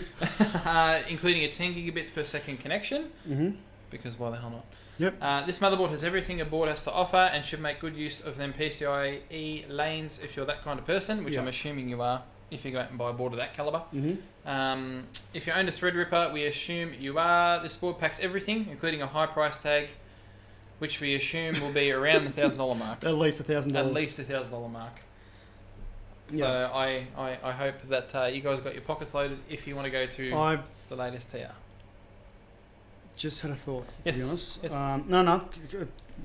Speaker 1: Yeah.
Speaker 3: Including a 10 gigabits per second connection.
Speaker 1: Mm-hmm.
Speaker 3: Because why the hell not?
Speaker 1: Yep.
Speaker 3: This motherboard has everything a board has to offer and should make good use of them PCIe lanes if you're that kind of person, which I'm assuming you are if you go out and buy a board of that caliber.
Speaker 1: Mm-hmm.
Speaker 3: If you own a Threadripper, we assume you are. This board packs everything, including a high price tag, which we assume will be around the $1,000 mark.
Speaker 1: At least $1,000.
Speaker 3: At least $1,000 mark. So I hope that you guys got your pockets loaded if you want to go to the latest TR.
Speaker 1: Just had a thought, to
Speaker 3: Yes.
Speaker 1: be honest.
Speaker 3: Yes.
Speaker 1: No.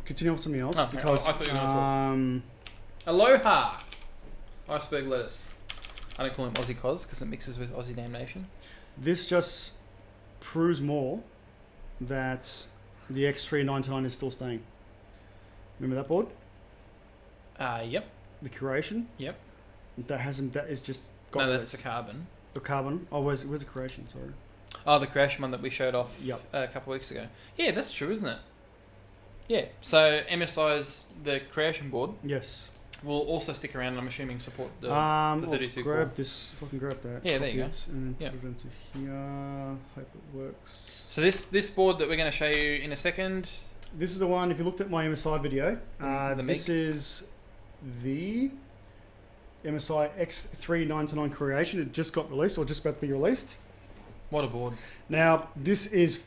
Speaker 1: Continue with something else.
Speaker 3: Oh,
Speaker 1: because
Speaker 3: I thought you were going to talk. Aloha! Iceberg lettuce. I don't call him Aussie Cos because it mixes with Aussie Damnation.
Speaker 1: This just proves more that the X399 is still staying. Remember that board?
Speaker 3: Yep.
Speaker 1: The Curation?
Speaker 3: Yep.
Speaker 1: That is just got
Speaker 3: No,
Speaker 1: released.
Speaker 3: that's the Carbon.
Speaker 1: The Carbon. Oh, where's the Curation? Sorry.
Speaker 3: Oh, the Creation one that we showed off a couple of weeks ago. Yeah, that's true, isn't it? Yeah. So MSI's the Creation board
Speaker 1: Yes.
Speaker 3: will also stick around, and I'm assuming support the 32 core.
Speaker 1: Grab this. If I can grab that.
Speaker 3: Yeah, there you go.
Speaker 1: And
Speaker 3: Yeah.
Speaker 1: put it into here. Hope it works.
Speaker 3: So this board that we're going to show you in a second.
Speaker 1: This is the one. If you looked at my MSI video, this
Speaker 3: MiG.
Speaker 1: is the MSI X399 Creation. It just got released, or just about to be released.
Speaker 3: What a board.
Speaker 1: Now, this is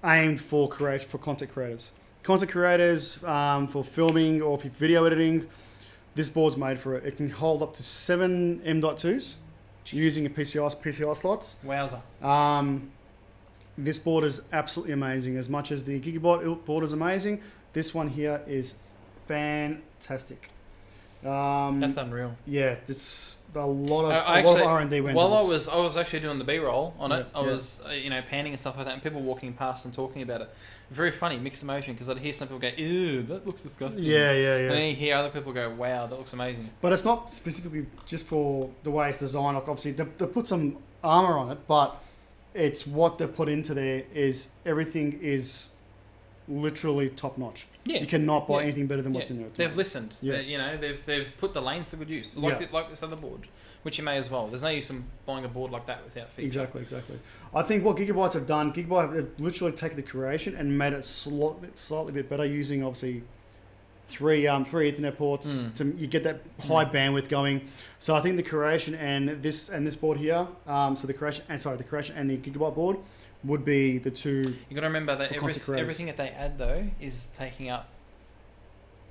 Speaker 1: aimed for content creators. Content creators for filming or for video editing. This board's made for it. It can hold up to 7 M.2s using a PCI slots.
Speaker 3: Wowza.
Speaker 1: This board is absolutely amazing. As much as the Gigabyte board is amazing, this one here is fantastic.
Speaker 3: That's unreal.
Speaker 1: Yeah, it's a lot of R&D went
Speaker 3: While
Speaker 1: into this.
Speaker 3: I was actually doing the B-roll on it, I
Speaker 1: yeah.
Speaker 3: was panning and stuff like that, and people walking past and talking about it. Very funny, mixed emotion, because I'd hear some people go, "Ew, that looks disgusting."
Speaker 1: Yeah.
Speaker 3: And then you hear other people go, "Wow, that looks amazing."
Speaker 1: But it's not specifically just for the way it's designed. Like obviously, they put some armor on it, but it's what they've put into there is everything is literally top notch.
Speaker 3: Yeah.
Speaker 1: You cannot buy anything better than what's in there.
Speaker 3: They've listened.
Speaker 1: Yeah.
Speaker 3: They've put the lanes to good use, like this other board, which you may as well. There's no use in buying a board like that without feature.
Speaker 1: Exactly. I think what Gigabytes have done, Gigabyte have literally taken the Curation and made it slightly bit better using obviously three Ethernet ports to you get that high bandwidth going. So I think the Curation and this board here, so the Curation and the Gigabyte board would be the two.
Speaker 3: You got to remember that everything that they add though is taking up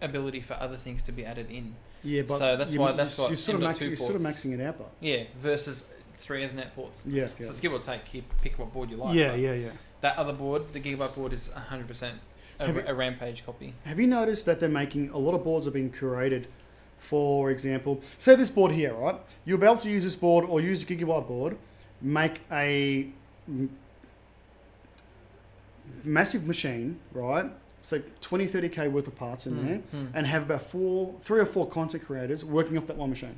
Speaker 3: ability for other things to be added in.
Speaker 1: Yeah, but
Speaker 3: so that's what
Speaker 1: you're sort of maxing it out, but
Speaker 3: versus 3 Ethernet ports.
Speaker 1: Yeah.
Speaker 3: So it's give or take. You pick what board you like.
Speaker 1: Yeah.
Speaker 3: That other board, the Gigabyte board, is 100% a Rampage copy.
Speaker 1: Have you noticed that they're making a lot of boards have been curated? For example, say this board here, right? You'll be able to use this board or use a Gigabyte board, make a massive machine, right? So 20, 30K worth of parts in there, and have about 3 or 4 content creators working off that one machine.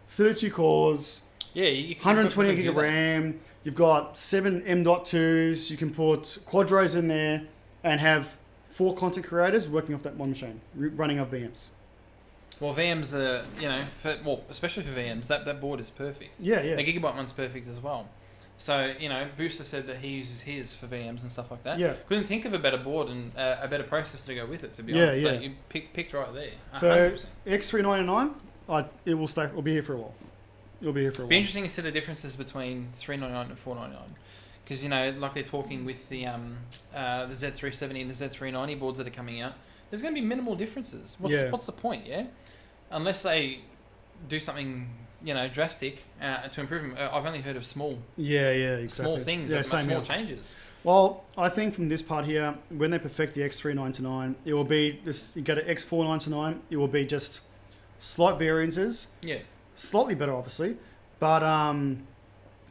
Speaker 1: 32 cores,
Speaker 3: you can
Speaker 1: 120 gig of RAM, you've got 7 M.2s, you can put quadros in there and have 4 content creators working off that one machine, running off VMs.
Speaker 3: Well, VMs are, especially for VMs, that board is perfect.
Speaker 1: Yeah.
Speaker 3: The Gigabyte one's perfect as well. So, Booster said that he uses his for VMs and stuff like that.
Speaker 1: Yeah.
Speaker 3: Couldn't think of a better board and a better processor to go with it, to be honest.
Speaker 1: Yeah.
Speaker 3: So you picked right there. 100%.
Speaker 1: So X399, it will stay. It'll be here for a while. It'll be here for a while.
Speaker 3: Be interesting to see the differences between 399 and 499. Because, like they're talking with the Z370 and the Z390 boards that are coming out, there's going to be minimal differences. What's the point, yeah? Unless they do something, drastic to improve them. I've only heard of small
Speaker 1: exactly.
Speaker 3: small things, small changes.
Speaker 1: Well, I think from this part here, when they perfect the X399, it will be just, you go to X499, it will be just slight variances.
Speaker 3: Yeah.
Speaker 1: Slightly better, obviously, but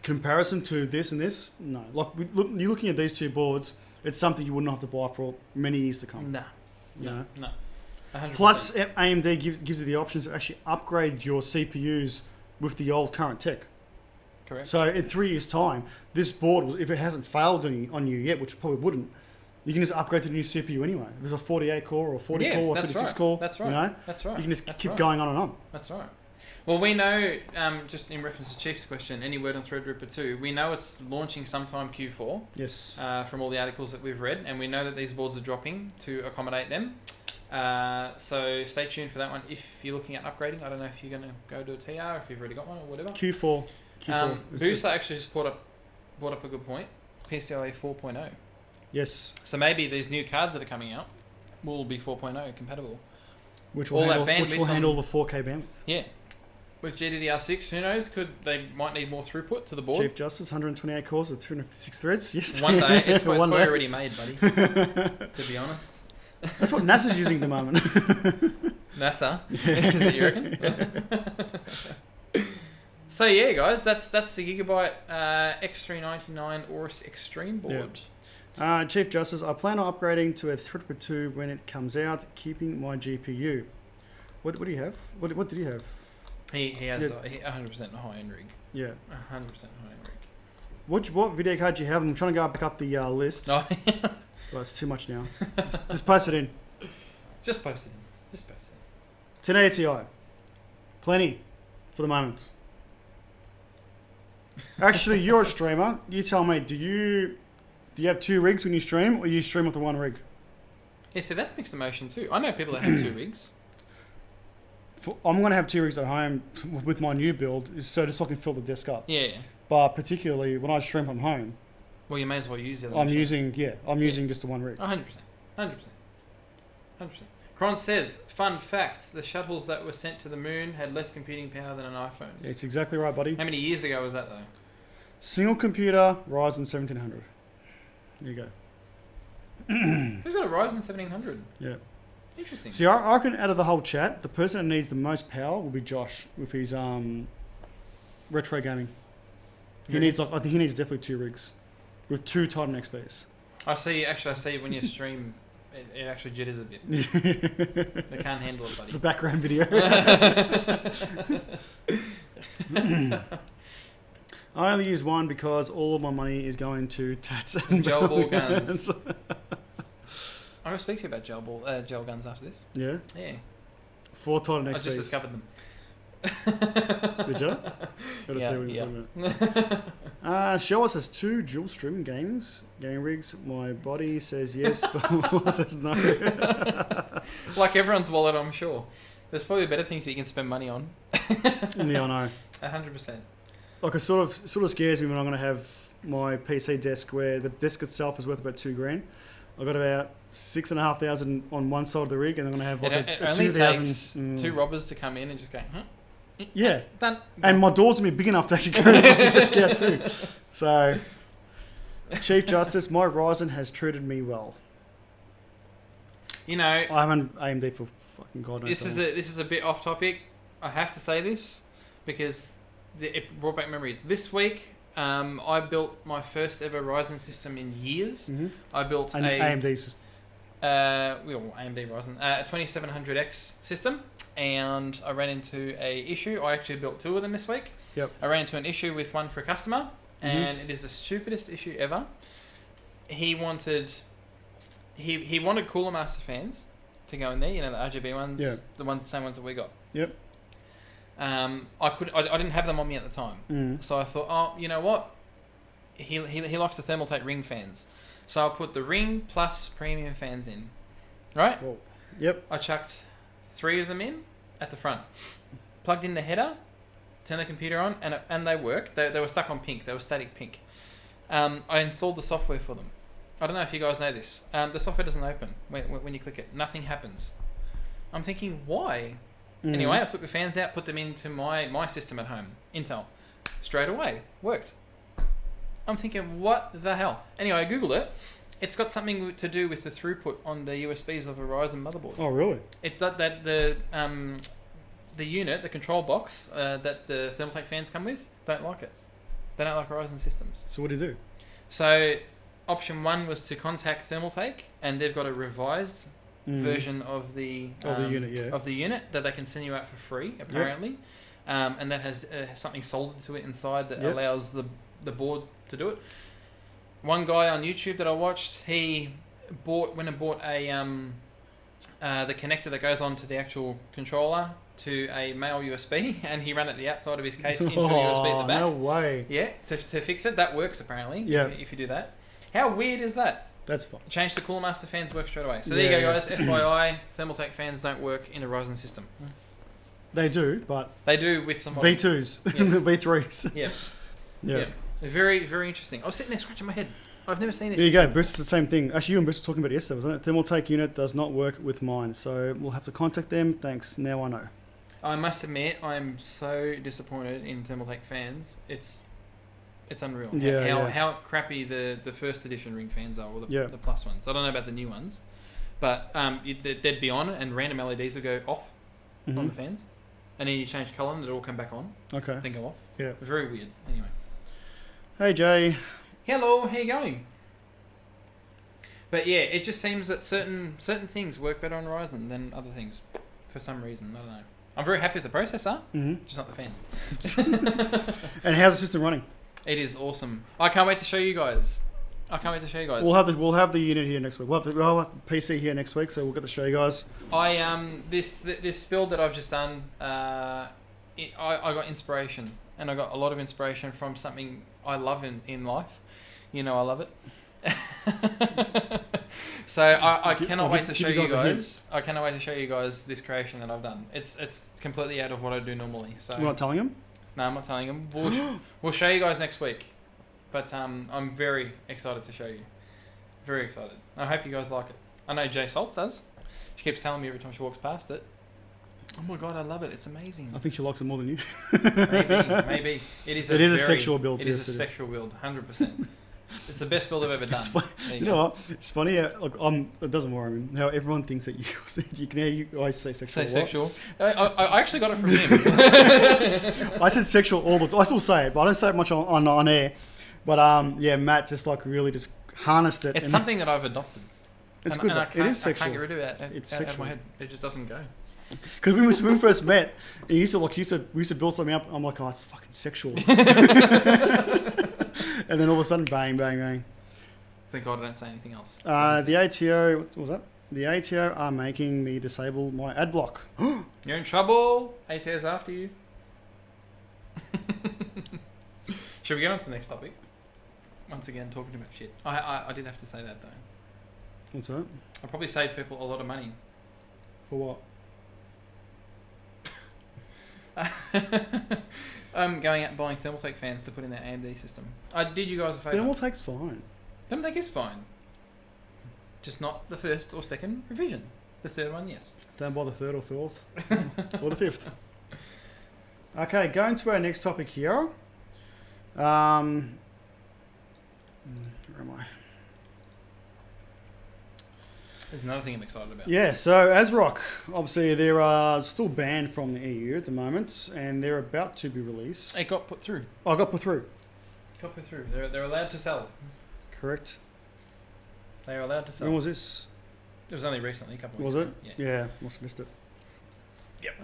Speaker 1: comparison to this and this, no. Like you're looking at these two boards, it's something you wouldn't have to buy for many years to come.
Speaker 3: No.
Speaker 1: You know?
Speaker 3: No. 100%.
Speaker 1: Plus, AMD gives you the options to actually upgrade your CPUs with the old current tech.
Speaker 3: Correct.
Speaker 1: So in 3 years' time, this board, if it hasn't failed on you yet, which it probably wouldn't, you can just upgrade to the new CPU anyway. If there's a 48 core or 40 core or 56 core.
Speaker 3: That's right.
Speaker 1: You know?
Speaker 3: That's right.
Speaker 1: You can just keep going on and on.
Speaker 3: That's right. Well, we know, just in reference to Chief's question, any word on Threadripper 2, we know it's launching sometime Q4.
Speaker 1: Yes.
Speaker 3: From all the articles that we've read, and we know that these boards are dropping to accommodate them. So stay tuned for that one. If you're looking at upgrading, I don't know if you're going to go to a TR, if you've already got one or whatever.
Speaker 1: Q4.
Speaker 3: Booster actually just brought up a good point. PCIe 4.0.
Speaker 1: Yes.
Speaker 3: So maybe these new cards that are coming out will be 4.0 compatible.
Speaker 1: Which will handle the 4K bandwidth.
Speaker 3: Yeah. With GDDR6, who knows? They might need more throughput to the board.
Speaker 1: Chief Justice, 128 cores with 356 threads. Yes.
Speaker 3: One day. It's probably already made, buddy. To be honest.
Speaker 1: That's what NASA's using at the moment.
Speaker 3: NASA? Is it, you reckon? So yeah, guys, that's the Gigabyte X399 Aorus Extreme board.
Speaker 1: Yeah. Chief Justice, I plan on upgrading to a Threadripper 2 when it comes out, keeping my GPU. What do you have? What did he have?
Speaker 3: He has 100% high end rig.
Speaker 1: Yeah.
Speaker 3: 100% high end rig.
Speaker 1: What video card do you have? I'm trying to go back up the list.
Speaker 3: Oh,
Speaker 1: well, it's too much now. Just post it in.
Speaker 3: Just post it in.
Speaker 1: 1080 Ti. Plenty for the moment. Actually, you're a streamer. You tell me, do you have two rigs when you stream, or you stream with the one rig?
Speaker 3: Yeah, so that's mixed emotion too. I know people that have two rigs.
Speaker 1: I'm going to have two rigs at home with my new build, so just so I can fill the desk up.
Speaker 3: Yeah.
Speaker 1: But particularly when I stream from home,
Speaker 3: well, you may as well use the other
Speaker 1: I'm using just the one rig.
Speaker 3: 100%. Kron says, fun fact, the shuttles that were sent to the moon had less computing power than an iPhone.
Speaker 1: Yeah, it's exactly right, buddy.
Speaker 3: How many years ago was that, though?
Speaker 1: Single computer, Ryzen 1700. There you go.
Speaker 3: Who's got a Ryzen 1700?
Speaker 1: Yeah.
Speaker 3: Interesting.
Speaker 1: See, I reckon out of the whole chat, the person that needs the most power will be Josh with his retro gaming. I think he needs definitely two rigs with two Titan XPs.
Speaker 3: I see when you stream, it actually jitters a bit. They can't handle it, buddy.
Speaker 1: The background video. I only use one because all of my money is going to tats and
Speaker 3: gel ball guns. I'm going to speak to you about gel guns after this.
Speaker 1: Yeah?
Speaker 3: Yeah.
Speaker 1: 4 Titan XPs.
Speaker 3: I just discovered them.
Speaker 1: Did you? Gotta see what you're talking about. Show us as 2 dual streaming gaming rigs. My body says yes, but says no.
Speaker 3: Like everyone's wallet, I'm sure. There's probably better things that you can spend money on.
Speaker 1: Yeah, I know.
Speaker 3: 100%.
Speaker 1: Like it sort of scares me when I'm going to have my PC desk where the desk itself is worth about $2,000. I've got about 6,500 on one side of the rig, and I'm going to have like a 2,000.
Speaker 3: 2 robbers to come in and just go,
Speaker 1: yeah.
Speaker 3: Done.
Speaker 1: And my door's going to be big enough to actually carry the desk out too. So, Chief Justice, my Ryzen has treated me well.
Speaker 3: You know,
Speaker 1: I haven't AMD for fucking God knows.
Speaker 3: This is a bit off topic. I have to say this because it brought back memories. This week, I built my first ever Ryzen system in years. Mm-hmm. I built an
Speaker 1: AMD system.
Speaker 3: AMD Ryzen, a 2700X system, and I ran into a issue. I actually built 2 of them this week.
Speaker 1: Yep.
Speaker 3: I ran into an issue with one for a customer, and it is the stupidest issue ever. He wanted Cooler Master fans to go in there. You know, the RGB ones, the same ones that we got.
Speaker 1: Yep.
Speaker 3: I didn't have them on me at the time, so I thought, oh, you know what? He likes the Thermaltake ring fans, so I put the ring plus premium fans in, right?
Speaker 1: Well, yep.
Speaker 3: I chucked 3 of them in at the front, plugged in the header, turned the computer on, and they work. They were stuck on pink. They were static pink. I installed the software for them. I don't know if you guys know this. The software doesn't open when you click it. Nothing happens. I'm thinking, why? Anyway, I took the fans out, put them into my system at home, Intel. Straight away, worked. I'm thinking, what the hell? Anyway, I Googled it. It's got something to do with the throughput on the USBs of a Ryzen motherboard.
Speaker 1: Oh, really?
Speaker 3: The unit, the control box that the Thermaltake fans come with, don't like it. They don't like Ryzen systems.
Speaker 1: So what do you do?
Speaker 3: So option 1 was to contact Thermaltake, and they've got a revised version of the unit that they can send you out for free, apparently. Yep. And that has something soldered to it inside that allows the board to do it. One guy on YouTube that I watched, he went and bought a the connector that goes onto the actual controller to a male USB, and he ran it the outside of his case into a USB at the back.
Speaker 1: No way.
Speaker 3: Yeah, to fix it. That works apparently.
Speaker 1: Yeah.
Speaker 3: If you do that. How weird is that?
Speaker 1: That's fine.
Speaker 3: Change the Cooler Master fans work straight away. So there you go, guys. FYI, Thermaltake fans don't work in a Ryzen system.
Speaker 1: They do, but
Speaker 3: they do with some
Speaker 1: V2s, yes. V3s.
Speaker 3: Yes.
Speaker 1: Yeah.
Speaker 3: Very, very interesting. I was sitting there scratching my head. I've never seen this.
Speaker 1: There you go. Bruce, the same thing. Actually, you and Bruce were talking about it yesterday, wasn't it? Thermaltake unit does not work with mine, so we'll have to contact them. Thanks. Now I know.
Speaker 3: I must admit, I'm so disappointed in Thermaltake fans. It's unreal.
Speaker 1: Yeah,
Speaker 3: how crappy the first edition ring fans are, or the plus ones. I don't know about the new ones, but they'd be on, and random LEDs would go off on the fans, and then you change colour and it'll all come back on.
Speaker 1: Okay.
Speaker 3: Then go off.
Speaker 1: Yeah.
Speaker 3: Very weird. Anyway.
Speaker 1: Hey Jay.
Speaker 3: Hello. How you going? But yeah, it just seems that certain things work better on Ryzen than other things, for some reason. I don't know. I'm very happy with the processor, just not the fans.
Speaker 1: And how's the system running?
Speaker 3: It is awesome. I can't wait to show you guys.
Speaker 1: We'll have the unit here next week. We'll have the PC here next week, so we'll get to show you guys.
Speaker 3: This build that I've just done, I got inspiration, and I got a lot of inspiration from something I love in life. You know, I love it. So I cannot wait to show you guys. I cannot wait to show you guys this creation that I've done. It's completely out of what I do normally. So
Speaker 1: you're not telling them?
Speaker 3: No, I'm not telling them. We'll show you guys next week. But I'm very excited to show you. Very excited. I hope you guys like it. I know Jay Saltz does. She keeps telling me every time she walks past it. Oh my god, I love it. It's amazing.
Speaker 1: I think she likes it more than you.
Speaker 3: Maybe. It is
Speaker 1: a sexual build.
Speaker 3: It is a sexual build, 100%. It's the best build I've ever done.
Speaker 1: You know what? It's funny. It doesn't worry me how everyone thinks that you can hear you always say sexual.
Speaker 3: Say sexual. I actually got it from him.
Speaker 1: I said sexual all the time. I still say it, but I don't say it much on air. But yeah, Matt just really just harnessed it.
Speaker 3: It's something that I've adopted.
Speaker 1: It's good. It is sexual.
Speaker 3: I can't get rid of it. It's out of my head. It just doesn't go.
Speaker 1: Because when we first met, we used to build something up. I'm like, oh, it's fucking sexual. And then all of a sudden, bang, bang, bang.
Speaker 3: Thank God I don't say anything else.
Speaker 1: The ATO, what was that? The ATO are making me disable my ad block.
Speaker 3: You're in trouble. ATO's after you. Should we get on to the next topic? Once again, talking about shit. I did have to say that though.
Speaker 1: What's that?
Speaker 3: I'll probably save people a lot of money.
Speaker 1: For what?
Speaker 3: I'm going out and buying Thermaltake fans to put in their AMD system. I did you guys a favour.
Speaker 1: Thermaltake's fine.
Speaker 3: Thermaltake is fine. Just not the first or second revision. The third one, yes.
Speaker 1: Don't buy the third or fourth. Or the fifth. Okay, going to our next topic here. Where am I?
Speaker 3: There's another thing I'm excited about.
Speaker 1: Yeah, so Asrock, obviously they're still banned from the EU at the moment, and they're about to be released.
Speaker 3: It got put through.
Speaker 1: Oh, got put through.
Speaker 3: Got put through. They're allowed to sell.
Speaker 1: Correct.
Speaker 3: They are allowed to sell.
Speaker 1: When was this?
Speaker 3: It was only recently, a couple of
Speaker 1: weeks
Speaker 3: ago.
Speaker 1: Was it? Yeah, must have missed it.
Speaker 3: Yep.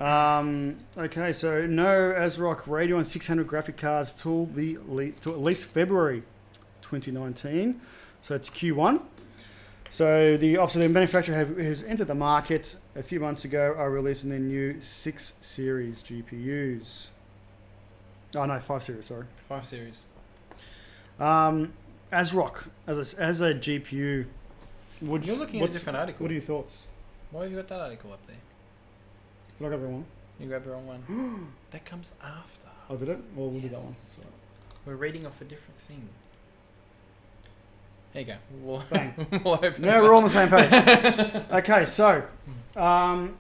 Speaker 1: Okay, so no Asrock Radeon 600 graphic cards till at least February 2019. So it's Q1. So obviously the manufacturer has entered the market a few months ago, are releasing their new 6 series GPUs. Oh no, 5 series, sorry.
Speaker 3: 5 series.
Speaker 1: Asrock as a GPU.
Speaker 3: You're looking at a different article.
Speaker 1: What are your thoughts?
Speaker 3: Why have you got that article up there?
Speaker 1: Did I grab the wrong one?
Speaker 3: You grabbed the wrong one. That comes after.
Speaker 1: Oh, did it? Well, we'll do that one. Right.
Speaker 3: We're reading off a different thing. There you go.
Speaker 1: Bang.
Speaker 3: We'll open
Speaker 1: now we're all on the same page. Okay, so Asrock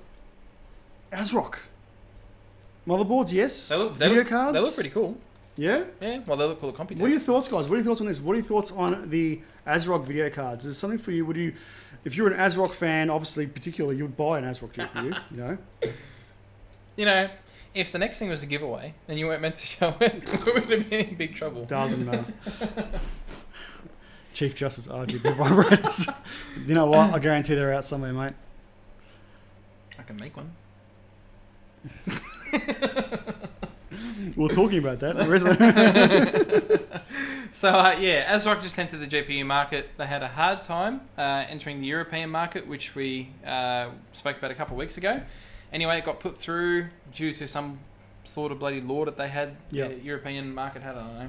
Speaker 1: motherboards, yes. Video cards.
Speaker 3: They look pretty cool.
Speaker 1: Yeah.
Speaker 3: Yeah. Well, they look cool at Computex.
Speaker 1: What are your thoughts, guys? What are your thoughts on this? What are your thoughts on the Asrock video cards? Is it something for you? If you're an Asrock fan, obviously, particularly, you'd buy an Asrock GPU. You know.
Speaker 3: if the next thing was a giveaway and you weren't meant to show it, we would have been in big trouble.
Speaker 1: Doesn't matter. Chief Justice RGB vibrators. You know what? I guarantee they're out somewhere, mate.
Speaker 3: I can make one.
Speaker 1: We were talking about that.
Speaker 3: So, Asrock just entered the GPU market. They had a hard time entering the European market, which we spoke about a couple of weeks ago. Anyway, it got put through due to some sort of bloody law that they had.
Speaker 1: Yep.
Speaker 3: The European market had, I don't know.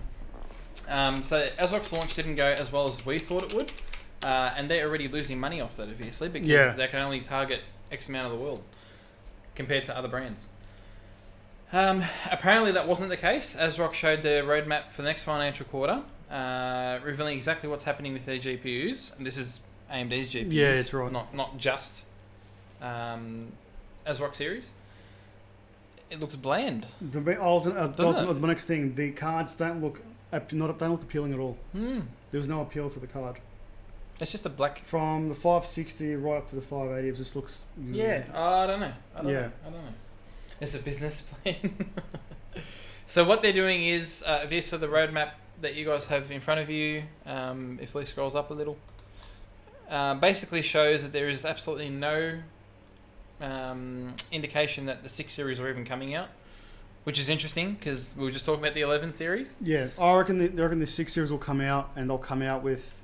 Speaker 3: So Asrock's launch didn't go as well as we thought it would. And they're already losing money off that, obviously, because they can only target X amount of the world compared to other brands. Apparently that wasn't the case. Asrock showed their roadmap for the next financial quarter, revealing exactly what's happening with their GPUs. And this is AMD's GPUs.
Speaker 1: Yeah, it's right.
Speaker 3: Not just Asrock series. It looks bland.
Speaker 1: That was my next thing. The cards don't look appealing at all. There was no appeal to the card.
Speaker 3: It's just a black.
Speaker 1: From the 560 right up to the 580, it just looks.
Speaker 3: Yeah, I don't know. I don't know. It's a business plan. So what they're doing is, this is the roadmap that you guys have in front of you. If Lee scrolls up a little, basically shows that there is absolutely no indication that the 6 series are even coming out, which is interesting because we were just talking about the 11 series.
Speaker 1: Yeah, I reckon the 6 series will come out, and they'll come out with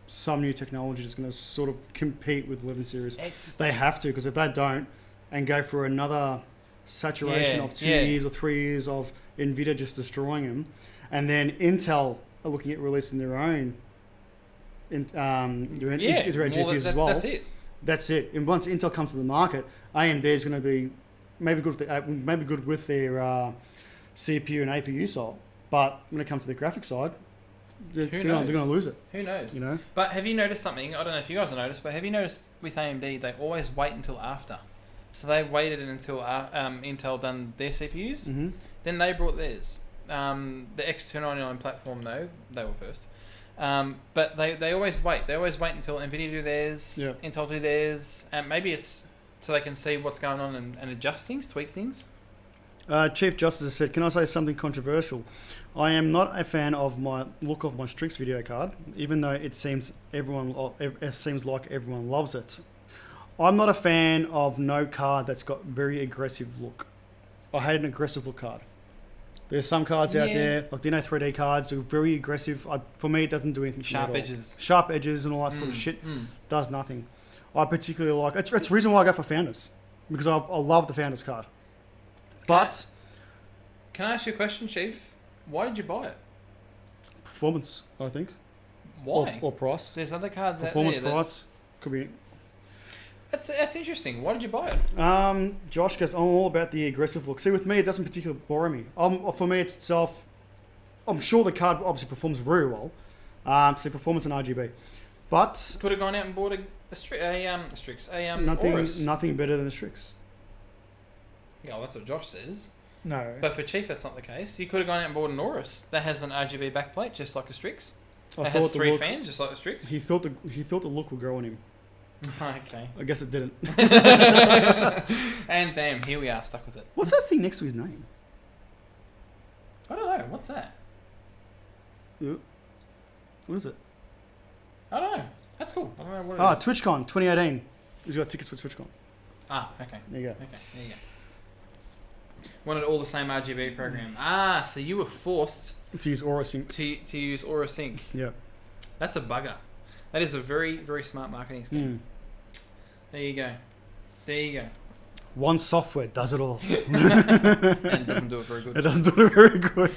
Speaker 1: some new technology that's going to sort of compete with 11 series. They have to, because if they don't, and go for another saturation of 2 years or 3 years of Nvidia just destroying them, and then Intel are looking at releasing their own integrated GPUs as well. That's it. And once Intel comes to the market, AMD is going to be maybe good with their CPU and APU side, but when it comes to the graphics side, they're going to lose it.
Speaker 3: Who knows?
Speaker 1: You know.
Speaker 3: But have you noticed something? I don't know if you guys have noticed, but have you noticed with AMD they always wait until after? So they waited until Intel done their CPUs.
Speaker 1: Mm-hmm.
Speaker 3: Then they brought theirs. The X399 platform, though, they were first. But they always wait. They always wait until Nvidia do theirs, Intel do theirs, and maybe it's so they can see what's going on and adjust things, tweak things.
Speaker 1: Chief Justice said, "Can I say something controversial? I am not a fan of my look of my Strix video card, even though it seems like everyone loves it. I'm not a fan of no card that's got very aggressive look. I hate an aggressive look card. There's some cards out there, like Dino 3D cards, are very aggressive. For me, it doesn't do anything.
Speaker 3: Sharp edges.
Speaker 1: Sharp edges and all that sort of shit does nothing. I particularly like... It's the reason why I go for Founders, because I love the Founders card. But...
Speaker 3: Can I ask you a question, Chief? Why did you buy it?
Speaker 1: Performance, I think.
Speaker 3: Why?
Speaker 1: Or price.
Speaker 3: There's other cards
Speaker 1: Performance,
Speaker 3: out there.
Speaker 1: price. Could be...
Speaker 3: That's interesting. Why did you buy it?
Speaker 1: Josh goes, I'm all about the aggressive look. See, with me, it doesn't particularly bore me. For me, it's itself... I'm sure the card obviously performs very well. So performance and RGB. But...
Speaker 3: Could have gone out and bought a Strix.
Speaker 1: Nothing better than the Strix.
Speaker 3: Yeah, well, that's what Josh says.
Speaker 1: No.
Speaker 3: But for Chief, that's not the case. You could have gone out and bought an Aorus that has an RGB backplate, just like a Strix. It has 3 fans, just like a Strix.
Speaker 1: He thought the look would grow on him.
Speaker 3: Okay.
Speaker 1: I guess it didn't.
Speaker 3: And damn, here we are, stuck with it.
Speaker 1: What's that thing next to his name?
Speaker 3: I don't know. What's that?
Speaker 1: What is it?
Speaker 3: I don't know. That's cool. I don't know what it is.
Speaker 1: TwitchCon 2018. He's got tickets for TwitchCon.
Speaker 3: Okay.
Speaker 1: There you go.
Speaker 3: Okay, there you go. Wanted all the same RGB program. So you were forced
Speaker 1: to use Aura Sync.
Speaker 3: To use Aura Sync.
Speaker 1: Yeah.
Speaker 3: That's a bugger. That is a very, very smart marketing scheme. There you go. One
Speaker 1: software does it all.
Speaker 3: And doesn't do it very good.
Speaker 1: It doesn't do it very good.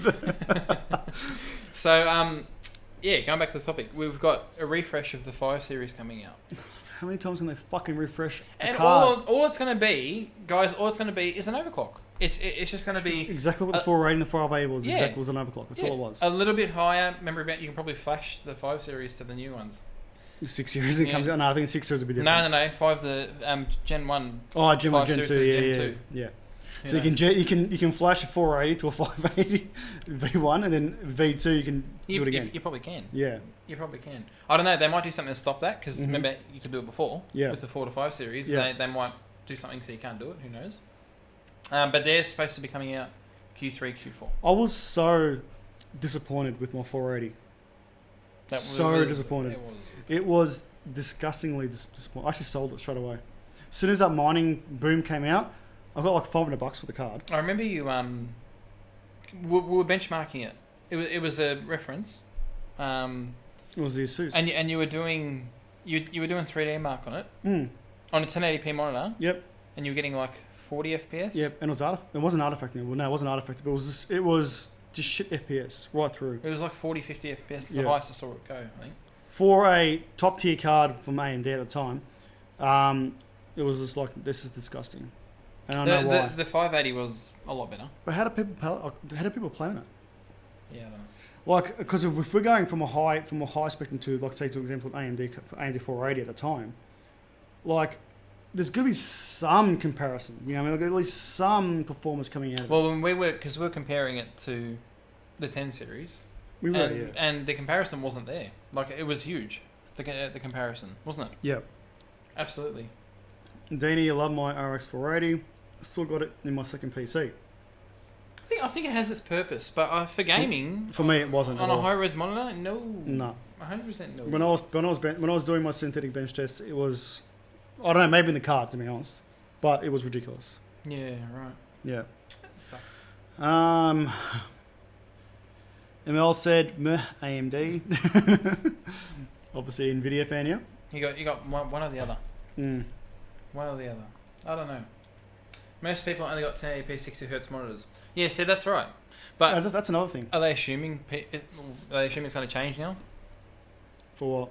Speaker 3: So, going back to the topic, we've got a refresh of the 5 series coming out.
Speaker 1: How many times can they fucking refresh a
Speaker 3: and
Speaker 1: card?
Speaker 3: all it's going to be, guys, is an overclock. It's just going to be...
Speaker 1: It's exactly what the 480 and the 580 was. Exactly was an overclock. That's all it was.
Speaker 3: A little bit higher. Remember, you can probably flash the 5 series to the new ones.
Speaker 1: The 6 series comes out? No, I think the 6 series would be different.
Speaker 3: No. 5, the Gen 1.
Speaker 1: Oh, Gen 1, Gen 2.
Speaker 3: Gen 2.
Speaker 1: Yeah. So you can flash a 480 to a 580 V1, and then V2 you can do it again.
Speaker 3: You probably can.
Speaker 1: Yeah.
Speaker 3: You probably can. I don't know. They might do something to stop that, because remember, you could do it before with the 4 to 5 series.
Speaker 1: Yeah.
Speaker 3: They might do something so you can't do it. Who knows? But they're supposed to be coming out Q3, Q4.
Speaker 1: I was so disappointed with my 480. Disappointed. It was disgustingly disappointing. I actually sold it straight away. As soon as that mining boom came out, I got like $500 for the card.
Speaker 3: I remember you we were benchmarking it. It was a reference.
Speaker 1: It was the Asus.
Speaker 3: And you were doing 3D mark on it. On a 1080p monitor.
Speaker 1: Yep.
Speaker 3: And you were getting like 40 FPS.
Speaker 1: Yep. And it wasn't artifacting. Well, no, it wasn't artifacting. But it was just shit FPS right through.
Speaker 3: It was like 40, 50 FPS. The highest I saw it go, I think.
Speaker 1: For a top tier card from AMD at the time, it was just like, this is disgusting. And I know why.
Speaker 3: The 580 was a lot better.
Speaker 1: But how do people play on it?
Speaker 3: Yeah, I don't know.
Speaker 1: Like, because if we're going from a high spectrum to, like, say, for example, AMD 480 at the time, like, there's going to be some comparison. You know, I mean, like, at least some performance coming out of it.
Speaker 3: Well, when we were comparing it to the 10 series, and the comparison wasn't there. Like, it was huge. The comparison, wasn't it?
Speaker 1: Yeah.
Speaker 3: Absolutely.
Speaker 1: Deanie, I love my RX 480. Still got it in my second PC.
Speaker 3: I think it has its purpose, but for gaming,
Speaker 1: for me, it wasn't
Speaker 3: on a high res monitor. No, 100% no.
Speaker 1: When I was doing my synthetic bench test, it was, I don't know, maybe in the card, to be honest, but it was ridiculous.
Speaker 3: Yeah, right.
Speaker 1: Yeah.
Speaker 3: Sucks.
Speaker 1: ML said, meh, AMD. Obviously, Nvidia fan, yeah.
Speaker 3: You got one or the other. One or the other. I don't know. Most people only got 1080p 60 Hz monitors. Yeah, see, that's right. But
Speaker 1: that's another thing.
Speaker 3: Are they assuming it's going to change now?
Speaker 1: For what?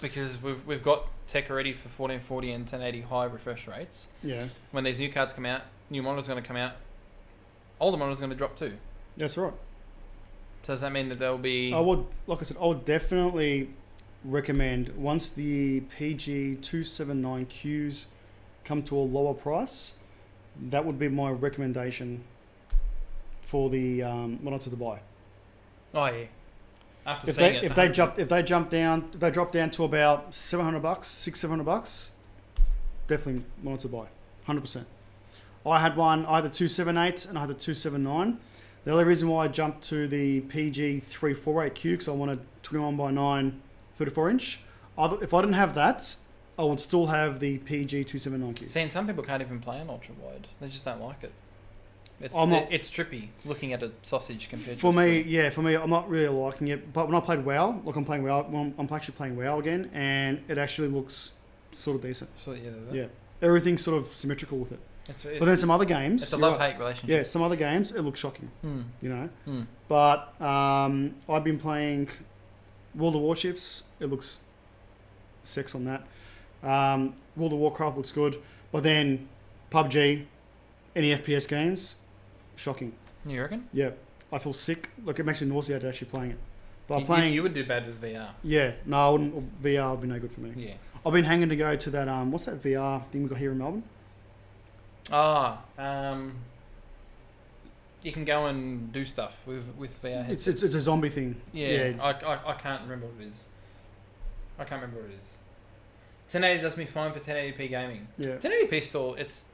Speaker 3: Because we've got tech already for 1440 and 1080 high refresh rates.
Speaker 1: Yeah.
Speaker 3: When these new cards come out, new monitors are going to come out. Older monitors are going to drop too.
Speaker 1: That's right.
Speaker 3: So does that mean that there'll be?
Speaker 1: I would definitely recommend, once the PG 279Qs come to a lower price, that would be my recommendation for the monitor to buy.
Speaker 3: Oh yeah. After
Speaker 1: if they drop down to about $700, $600-700, definitely monitor to buy, 100%. I had the 278 and I had the 279. The only reason why I jumped to the PG 348Q because I wanted 21:9 34-inch. If I didn't have that, I would still have the PG 279Q.
Speaker 3: See, and some people can't even play on ultra wide. They just don't like it. It's trippy looking at a sausage compared to
Speaker 1: For me, I'm not really liking it. But when I played WoW, I'm actually playing WoW again, and it actually looks sort of decent.
Speaker 3: So yeah, does it?
Speaker 1: Yeah, everything's sort of symmetrical with it. But then some other games,
Speaker 3: it's a love-hate relationship.
Speaker 1: Yeah, some other games it looks shocking. You know, but I've been playing World of Warships. It looks sex on that. World of Warcraft looks good, but then PUBG, any FPS games, shocking.
Speaker 3: You reckon?
Speaker 1: Yeah, I feel sick. Like, it makes me nauseated actually playing it. But
Speaker 3: you would do bad with VR.
Speaker 1: Yeah, no, I wouldn't. VR would be no good for me.
Speaker 3: Yeah,
Speaker 1: I've been hanging to go to that. What's that VR thing we got here in Melbourne?
Speaker 3: You can go and do stuff with VR headsets.
Speaker 1: It's a zombie thing.
Speaker 3: Yeah. I can't remember what it is. 1080 does me fine for 1080p gaming.
Speaker 1: Yeah.
Speaker 3: 1080p still, it's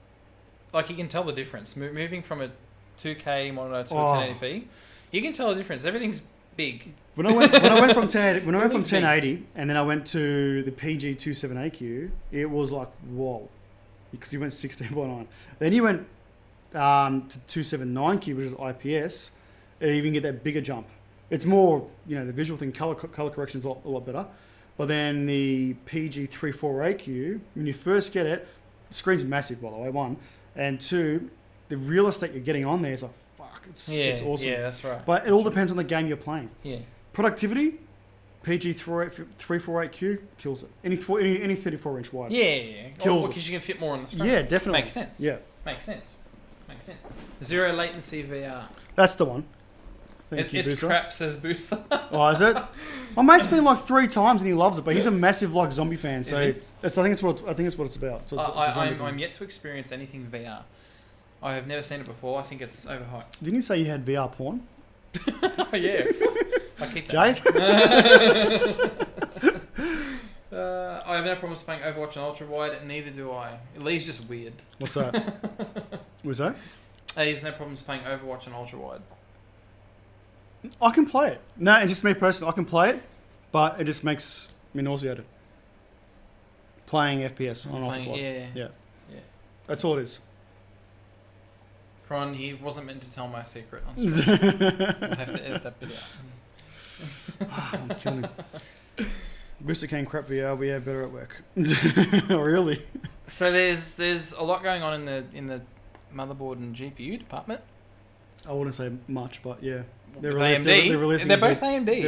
Speaker 3: like you can tell the difference. Moving from a 2K monitor to a 1080p, you can tell the difference. Everything's big.
Speaker 1: When I went from 1080 and then I went to the PG 278Q, it was like, whoa, because you went 16:9. Then you went to 279Q, which is IPS, and you even get that bigger jump. It's more, the visual thing, color correction is a lot better. But then the PG 348Q, when you first get it, the screen's massive, by the way, one. And two, the real estate you're getting on there is like, fuck, it's awesome.
Speaker 3: Yeah, that's right.
Speaker 1: But it all depends on the game you're playing.
Speaker 3: Yeah.
Speaker 1: Productivity, PG 348Q kills it. Any 34-inch wide.
Speaker 3: Yeah.
Speaker 1: Kills it.
Speaker 3: Because you can fit more on the screen.
Speaker 1: Yeah, definitely.
Speaker 3: Makes sense.
Speaker 1: Yeah.
Speaker 3: Makes sense. Zero latency VR.
Speaker 1: That's the one. Thank you,
Speaker 3: it's
Speaker 1: Booster.
Speaker 3: crap, says Booster.
Speaker 1: Oh, is it? My mate's been like 3 times and he loves it, but he's a massive like zombie fan. So I think it's what it's about. So
Speaker 3: I'm yet to experience anything VR. I have never seen it before. I think it's overhyped.
Speaker 1: Didn't you say you had VR porn?
Speaker 3: Oh yeah. I keep
Speaker 1: that.
Speaker 3: Jay? I have no problems playing Overwatch on ultra wide, and neither do I. Lee's just weird.
Speaker 1: What's that? What's that?
Speaker 3: He's no problems playing Overwatch and ultra wide.
Speaker 1: I can play it. No, it's just me personally. I can play it, but it just makes me nauseated. Playing FPS on ultra wide. Yeah. That's all it is.
Speaker 3: Ron, he wasn't meant to tell my secret. I'll have to edit that bit out.
Speaker 1: I'm killing me. Booster King crap VR, we are better at work. Really?
Speaker 3: So there's a lot going on in the motherboard and GPU department.
Speaker 1: I wouldn't say much, but yeah.
Speaker 3: They're both AMD.
Speaker 1: They're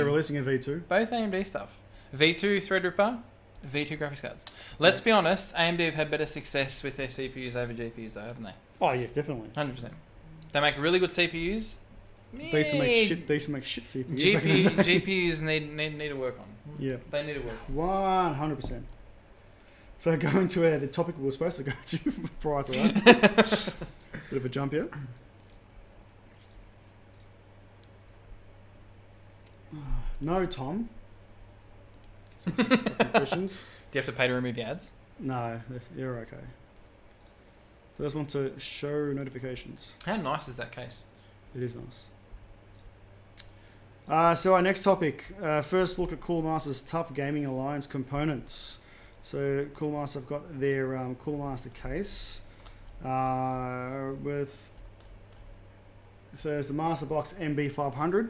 Speaker 1: releasing a V2.
Speaker 3: Both AMD stuff. V2 Threadripper, V2 graphics cards. Let's be honest, AMD have had better success with their CPUs over GPUs though, haven't they?
Speaker 1: Oh yeah, definitely.
Speaker 3: 100%. They make really good CPUs.
Speaker 1: They used to make shit CPUs.
Speaker 3: GPUs need to work on.
Speaker 1: Yeah.
Speaker 3: They need to work on.
Speaker 1: 100%. So going to the topic we were supposed to go to prior to that. Bit of a jump here. No, Tom. Questions?
Speaker 3: Do you have to pay to remove the ads?
Speaker 1: No, you're okay. First one to show notifications.
Speaker 3: How nice is that case?
Speaker 1: It is nice. So our next topic, first look at Cooler Master's Tough Gaming Alliance components. So Cooler Master have got their Cooler Master case so it's the Master Box MB500,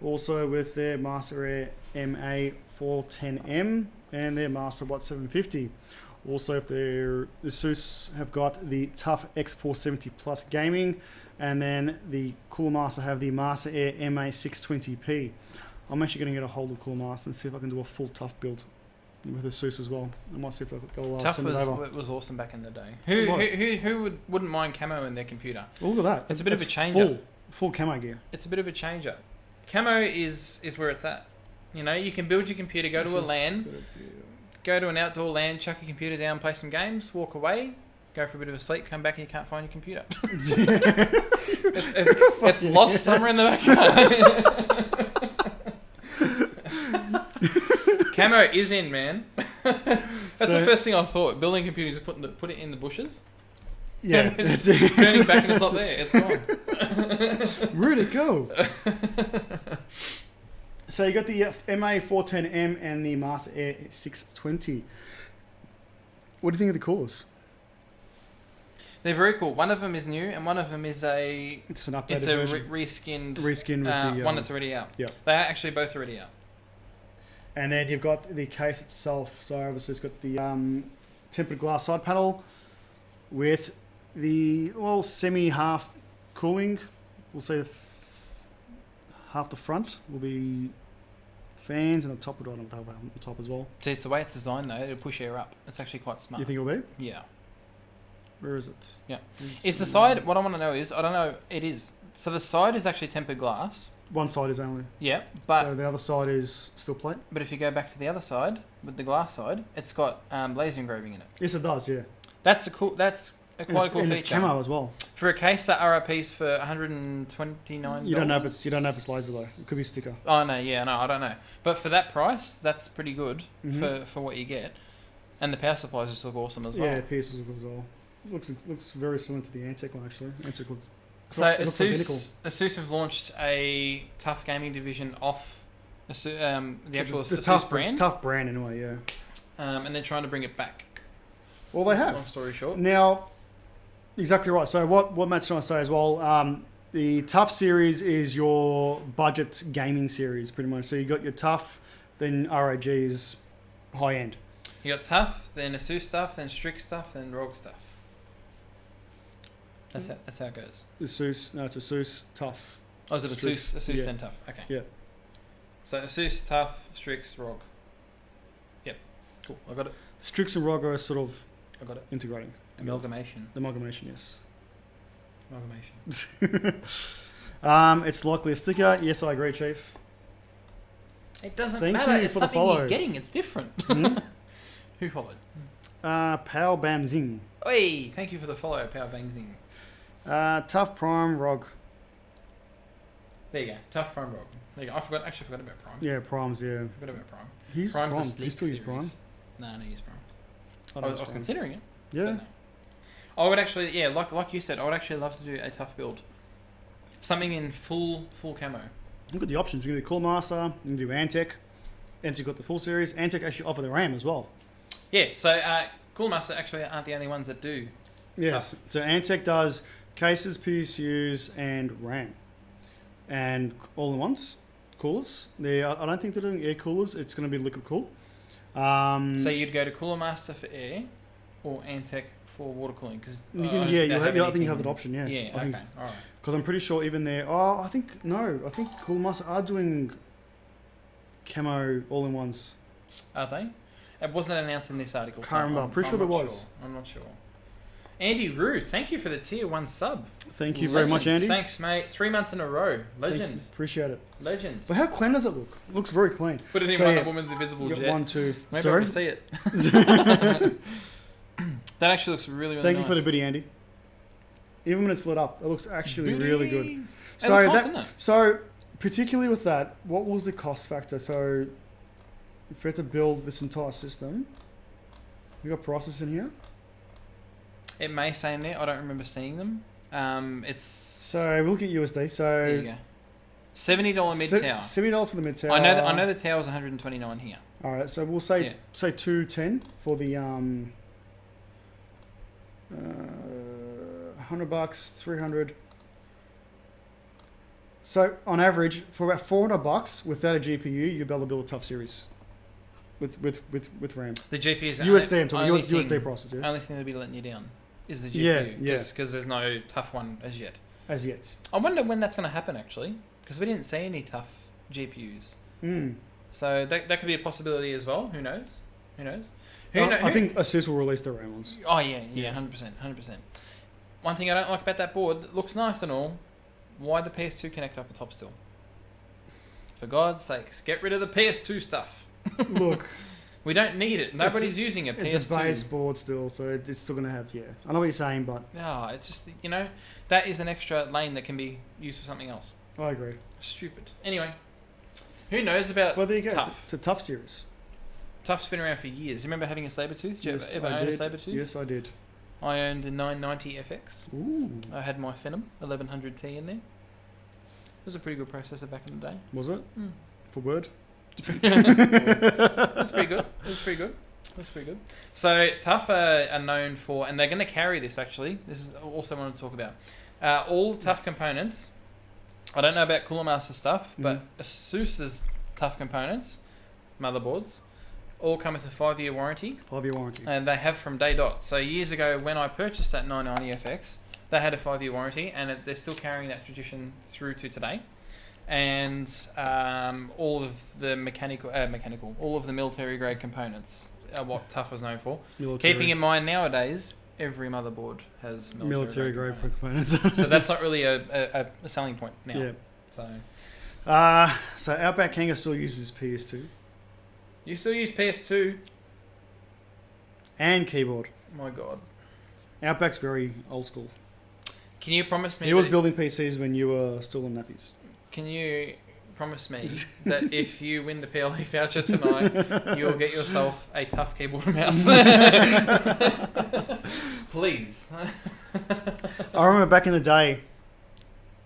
Speaker 1: also with their Master Air MA410M and their Master Watt 750. Also, if the ASUS have got the Tough X470 Plus Gaming, and then the Cooler Master have the Master Air MA620P. I'm actually going to get a hold of Cooler Master and see if I can do a full Tough build with ASUS as well. I might see if they'll
Speaker 3: Tough
Speaker 1: send it over.
Speaker 3: was awesome back in the day. Who wouldn't mind Camo in their computer?
Speaker 1: Look at that.
Speaker 3: It's a bit of a changer.
Speaker 1: Full Camo gear.
Speaker 3: It's a bit of a changer. Camo is where it's at. You know, you can build your computer, go to a LAN, go to an outdoor LAN, chuck your computer down, play some games, walk away, go for a bit of a sleep, come back and you can't find your computer. it's lost somewhere in the background. Camo is in, man. That's the first thing I thought. Building computers, put it in the bushes.
Speaker 1: Yeah.
Speaker 3: It's turning back and it's not there. It's gone.
Speaker 1: Where'd it go? So you got the MA410M and the Master Air 620. What do you think of the coolers?
Speaker 3: They're very cool. One of them is new, and one of them is
Speaker 1: it's an updated version.
Speaker 3: Reskinned
Speaker 1: with the
Speaker 3: one that's already out.
Speaker 1: Yeah,
Speaker 3: they are actually both already out.
Speaker 1: And then you've got the case itself. So obviously it's got the tempered glass side panel with the semi-half cooling. We'll say half the front will be fans, and the top will be on the top as well.
Speaker 3: See, it's the way it's designed though. It'll push air up. It's actually quite smart.
Speaker 1: You think it'll be?
Speaker 3: Yeah.
Speaker 1: Where is it?
Speaker 3: Yeah. It's the side. What I want to know is, I don't know. It is. So the side is actually tempered glass.
Speaker 1: One side is only.
Speaker 3: Yeah, but
Speaker 1: so the other side is still plate.
Speaker 3: But if you go back to the other side with the glass side, it's got laser engraving in it.
Speaker 1: Yes, it does. Yeah.
Speaker 3: That's a quite a cool feature.
Speaker 1: It's camo as well.
Speaker 3: For a case that RRP's for $129.
Speaker 1: You don't know if it's laser though. It could be sticker.
Speaker 3: Oh no, yeah, no, I don't know. But for that price, that's pretty good for what you get. And the power supplies just look awesome as well.
Speaker 1: Yeah, pieces look as well. Looks very similar to the Antec one actually. Antec looks.
Speaker 3: So ASUS have launched a Tough gaming division off the actual ASUS brand.
Speaker 1: Tough brand anyway, yeah.
Speaker 3: And they're trying to bring it back.
Speaker 1: Well, they have.
Speaker 3: Long story short.
Speaker 1: Now, exactly right. So what Matt's trying to say as well, the Tough series is your budget gaming series, pretty much. So you got your Tough, then ROG is high end.
Speaker 3: You got Tough, then ASUS stuff, then Strix stuff, then ROG stuff. That's how it goes.
Speaker 1: It's ASUS, Tough.
Speaker 3: Oh, is it ASUS then Tough? Okay.
Speaker 1: Yeah.
Speaker 3: So ASUS, Tough, Strix, ROG. Yep. Cool. I got it.
Speaker 1: Strix and ROG are sort of
Speaker 3: I got it.
Speaker 1: Integrating.
Speaker 3: Amalgamation.
Speaker 1: Amalgamation, yes.
Speaker 3: Amalgamation.
Speaker 1: It's likely a sticker. Yes, I agree, Chief.
Speaker 3: It doesn't
Speaker 1: Thank
Speaker 3: matter.
Speaker 1: you
Speaker 3: It's
Speaker 1: for the
Speaker 3: something
Speaker 1: follow.
Speaker 3: you're getting. It's different.
Speaker 1: Mm-hmm.
Speaker 3: Who followed?
Speaker 1: Pow Bam Zing.
Speaker 3: Oi! Thank you for the follow, Power Bang Zing.
Speaker 1: Tough Prime ROG.
Speaker 3: There you go. Tough Prime ROG. There you go. I forgot about Prime.
Speaker 1: Yeah, Primes, yeah.
Speaker 3: Forgot about Prime.
Speaker 1: He's
Speaker 3: Prime's
Speaker 1: Prime.
Speaker 3: the
Speaker 1: Do you still use Prime?
Speaker 3: No, use Prime.
Speaker 1: I
Speaker 3: I was considering it.
Speaker 1: Yeah.
Speaker 3: No. I would actually, yeah, like you said, I would actually love to do a tough build. Something in full camo.
Speaker 1: You've got the options. You can do Cooler Master, you can do Antec. Antec got the full series. Antec actually offer the RAM as well.
Speaker 3: Yeah, so Cool Master actually aren't the only ones that do.
Speaker 1: Yes. So Antec does cases, PSUs, and RAM. And all in once. Coolers. I don't think they're doing air coolers. It's going to be liquid cool.
Speaker 3: So you'd go to Cooler Master for air or Antec for water cooling? Cause,
Speaker 1: I think you have that option, yeah.
Speaker 3: Yeah, okay, alright.
Speaker 1: Because I'm pretty sure even there... I think Cooler Master are doing camo all-in-ones.
Speaker 3: Are they? It wasn't announced in this article.
Speaker 1: Can't remember. I'm pretty sure there was.
Speaker 3: I'm not sure. Andy Rue, thank you for the tier 1 sub.
Speaker 1: Thank you very much, Andy.
Speaker 3: Thanks, mate. 3 months in a row. Legend.
Speaker 1: Appreciate it.
Speaker 3: Legend.
Speaker 1: But how clean does it look? It looks very clean.
Speaker 3: Put it in Wonder Woman's invisible jet.
Speaker 1: 1, 2.
Speaker 3: Maybe
Speaker 1: Sorry?
Speaker 3: I can see it. That actually looks really nice.
Speaker 1: Thank you for the biddy, Andy. Even when it's lit up, it looks actually really good.
Speaker 3: It looks awesome, doesn't it?
Speaker 1: So, particularly with that, what was the cost factor? So, if we had to build this entire system, we got prices in here.
Speaker 3: It may say in there. I don't remember seeing them.
Speaker 1: So we'll look at USD. So
Speaker 3: there you go. $70 mid tower.
Speaker 1: $70 for the mid tower.
Speaker 3: I know the tower's 129 here.
Speaker 1: All right, so we'll say 210 for the $100, 300. So on average, for about $400 without a GPU, you'll be able to build a tough series with RAM.
Speaker 3: The GPU is
Speaker 1: USD. I'm talking USD prices. Yeah.
Speaker 3: Only thing that'll be letting you down is the GPU.
Speaker 1: Yeah.
Speaker 3: Because there's no tough one as yet.
Speaker 1: As yet.
Speaker 3: I wonder when that's going to happen actually, because we didn't see any tough GPUs. So that could be a possibility as well. Who knows? I
Speaker 1: think Asus will release their RAM ones.
Speaker 3: Oh yeah, 100%. One thing I don't like about that board, it looks nice and all. Why the PS2 connector up the top still? For God's sakes, get rid of the PS2 stuff.
Speaker 1: Look,
Speaker 3: we don't need it. Nobody's using a PS2.
Speaker 1: It's a base board still, so it's still going to have, I know what you're saying, but...
Speaker 3: No, it's just, that is an extra lane that can be used for something else.
Speaker 1: I agree.
Speaker 3: Stupid. Anyway, who knows about
Speaker 1: Well, there you go.
Speaker 3: Tough?
Speaker 1: It's a tough series.
Speaker 3: Tough's been around for years. You remember having a Sabertooth? Did you ever own a Sabertooth?
Speaker 1: Yes, I did.
Speaker 3: I owned a 990 FX.
Speaker 1: Ooh.
Speaker 3: I had my Phenom 1100T in there. It was a pretty good processor back in the day.
Speaker 1: Was it? For Word?
Speaker 3: It was pretty good. So Tough are known for, and they're going to carry this actually. This is also what I want to talk about. All Tough components. I don't know about Cooler Master stuff, but Asus's Tough components, motherboards, all come with a 5-year warranty.
Speaker 1: 5-year warranty.
Speaker 3: And they have from day dot. So years ago when I purchased that 990 FX, they had a 5-year warranty, and they're still carrying that tradition through to today. And all of the all of the military grade components are what Tough was known for. Keeping in mind nowadays, every motherboard has military grade components. So that's not really a selling point now.
Speaker 1: Yeah. So Outback Hangar still uses PS2.
Speaker 3: You still use PS2?
Speaker 1: And keyboard.
Speaker 3: My God.
Speaker 1: Outback's very old school.
Speaker 3: Can you promise me...
Speaker 1: He was building PCs when you were still in nappies.
Speaker 3: Can you promise me that if you win the PLE voucher tonight, you'll get yourself a Tough keyboard and mouse? Please.
Speaker 1: I remember back in the day,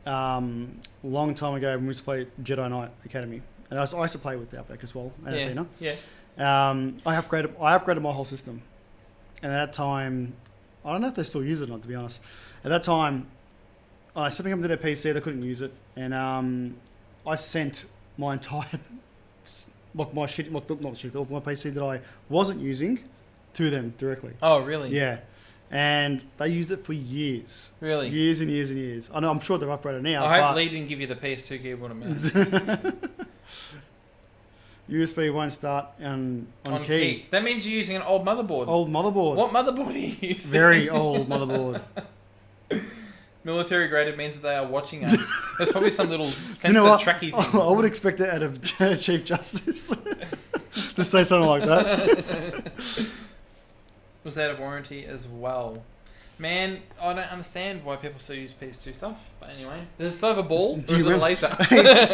Speaker 1: long time ago, when we used to play Jedi Knight Academy. And I used to play with Outback as well, and Athena.
Speaker 3: Yeah.
Speaker 1: I upgraded my whole system. And at that time, I don't know if they still use it or not, to be honest. At that time, I sent them to their PC, they couldn't use it. And I sent my entire, my PC that I wasn't using to them directly.
Speaker 3: Oh, really?
Speaker 1: Yeah. And they used it for years.
Speaker 3: Really?
Speaker 1: Years and years and years. I know, I'm sure they've upgraded now.
Speaker 3: I hope Lee didn't give you the PS2 keyboard and mouse.
Speaker 1: USB won't start on key.
Speaker 3: That means you're using an old motherboard.
Speaker 1: Old motherboard.
Speaker 3: What motherboard are you using?
Speaker 1: Very old motherboard.
Speaker 3: Military graded means that they are watching us. There's probably some little sensor tracky thing.
Speaker 1: I would expect it out of Chief Justice to say something like that.
Speaker 3: Was out of warranty as well. Man, I don't understand why people still use PS2 stuff. But anyway, does it still have a ball? Or is it a laser?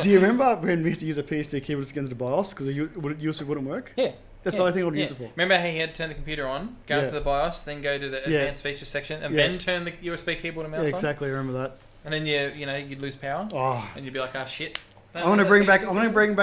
Speaker 1: Do you remember when we had to use a PS2 keyboard to get into the BIOS because the USB wouldn't work?
Speaker 3: Yeah.
Speaker 1: That's the only thing I would use it for.
Speaker 3: Remember how he had to turn the computer on, go into the BIOS, then go to the advanced features section, and then turn the USB keyboard and mouse on?
Speaker 1: Yeah, exactly. I remember that.
Speaker 3: And then you'd lose power.
Speaker 1: Oh.
Speaker 3: And you'd be like, shit.
Speaker 1: I'm gonna bring back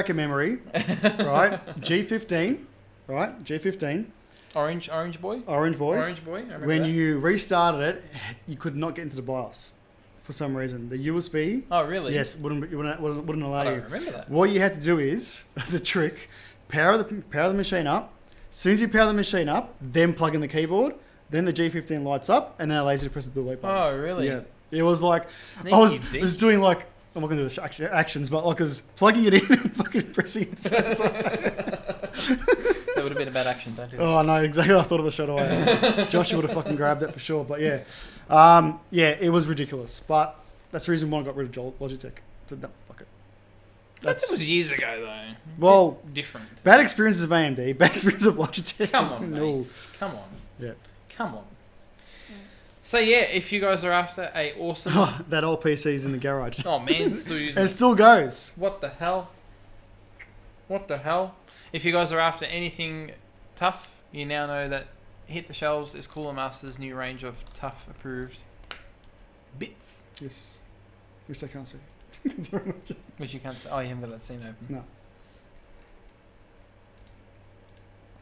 Speaker 1: a memory. Right? G15. Right? G15.
Speaker 3: Orange boy.
Speaker 1: I remember when
Speaker 3: that.
Speaker 1: you restarted it, you could not get into the BIOS for some reason. The USB.
Speaker 3: Oh really?
Speaker 1: Yes, wouldn't allow
Speaker 3: I don't
Speaker 1: you.
Speaker 3: remember that.
Speaker 1: What you had to do is, as a trick, power the machine up. As soon as you power the machine up, then plug in the keyboard. Then the G15 lights up, and then it allows you to press the delete button.
Speaker 3: Oh really?
Speaker 1: Yeah. It was like
Speaker 3: Sneaky
Speaker 1: I was
Speaker 3: bitch.
Speaker 1: just doing like I'm not going to do the actions, but like I was plugging it in and fucking pressing it.
Speaker 3: That would have been a bad action, don't you?
Speaker 1: Oh no, exactly. I thought of it straight away. Josh would have fucking grabbed that for sure. But yeah, it was ridiculous. But that's the reason why I got rid of Logitech. Said, no, fuck it.
Speaker 3: That was years ago though.
Speaker 1: Well,
Speaker 3: different.
Speaker 1: Bad experiences of AMD, bad experiences of Logitech.
Speaker 3: Come on,
Speaker 1: No.
Speaker 3: mates. Come on.
Speaker 1: Yeah.
Speaker 3: Come on. So yeah, if you guys are after a awesome...
Speaker 1: That old PC's in the garage.
Speaker 3: Oh man, still using
Speaker 1: It still goes.
Speaker 3: What the hell? What the hell? If you guys are after anything tough, you now know that Hit the Shelves is Cooler Master's new range of tough approved bits.
Speaker 1: Yes. Which I can't see.
Speaker 3: Which you can't say. Oh, you haven't got that scene open.
Speaker 1: No.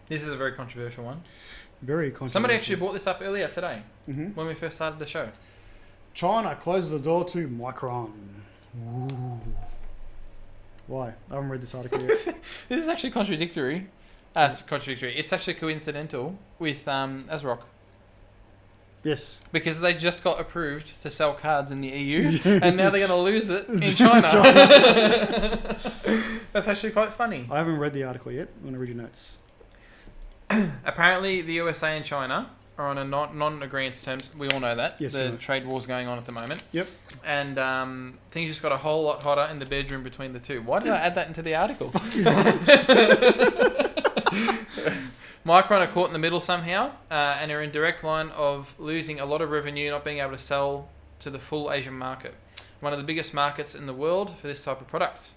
Speaker 3: This is a very controversial one.
Speaker 1: Very controversial.
Speaker 3: Somebody actually brought this up earlier today
Speaker 1: Mm-hmm.
Speaker 3: when we first started the show.
Speaker 1: China closes the door to Micron. Ooh. Why? I haven't read this article yet.
Speaker 3: This is actually contradictory. Contradictory. It's actually coincidental with Asrock.
Speaker 1: Yes.
Speaker 3: Because they just got approved to sell cards in the EU, and now they're going to lose it in China. That's actually quite funny.
Speaker 1: I haven't read the article yet. I'm going to read your notes.
Speaker 3: Apparently, the USA and China are on a non-agreement terms. We all know that.
Speaker 1: Yes,
Speaker 3: the
Speaker 1: we know.
Speaker 3: trade war's going on at the moment.
Speaker 1: Yep.
Speaker 3: And things just got a whole lot hotter in the bedroom between the two. Why did I add that into the article? Micron are caught in the middle somehow, and are in direct line of losing a lot of revenue, not being able to sell to the full Asian market, one of the biggest markets in the world for this type of product.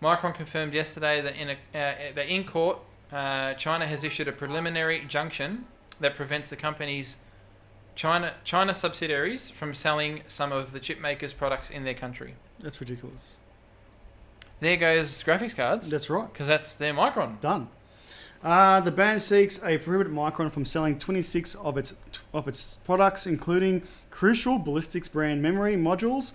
Speaker 3: Micron confirmed yesterday that in court, China has issued a preliminary injunction that prevents the company's China subsidiaries from selling some of the chip makers' products in their country.
Speaker 1: That's ridiculous.
Speaker 3: There goes graphics cards.
Speaker 1: That's right.
Speaker 3: Because that's their Micron.
Speaker 1: Done. The ban seeks a prohibit Micron from selling 26 of its products, including crucial ballistics brand memory modules,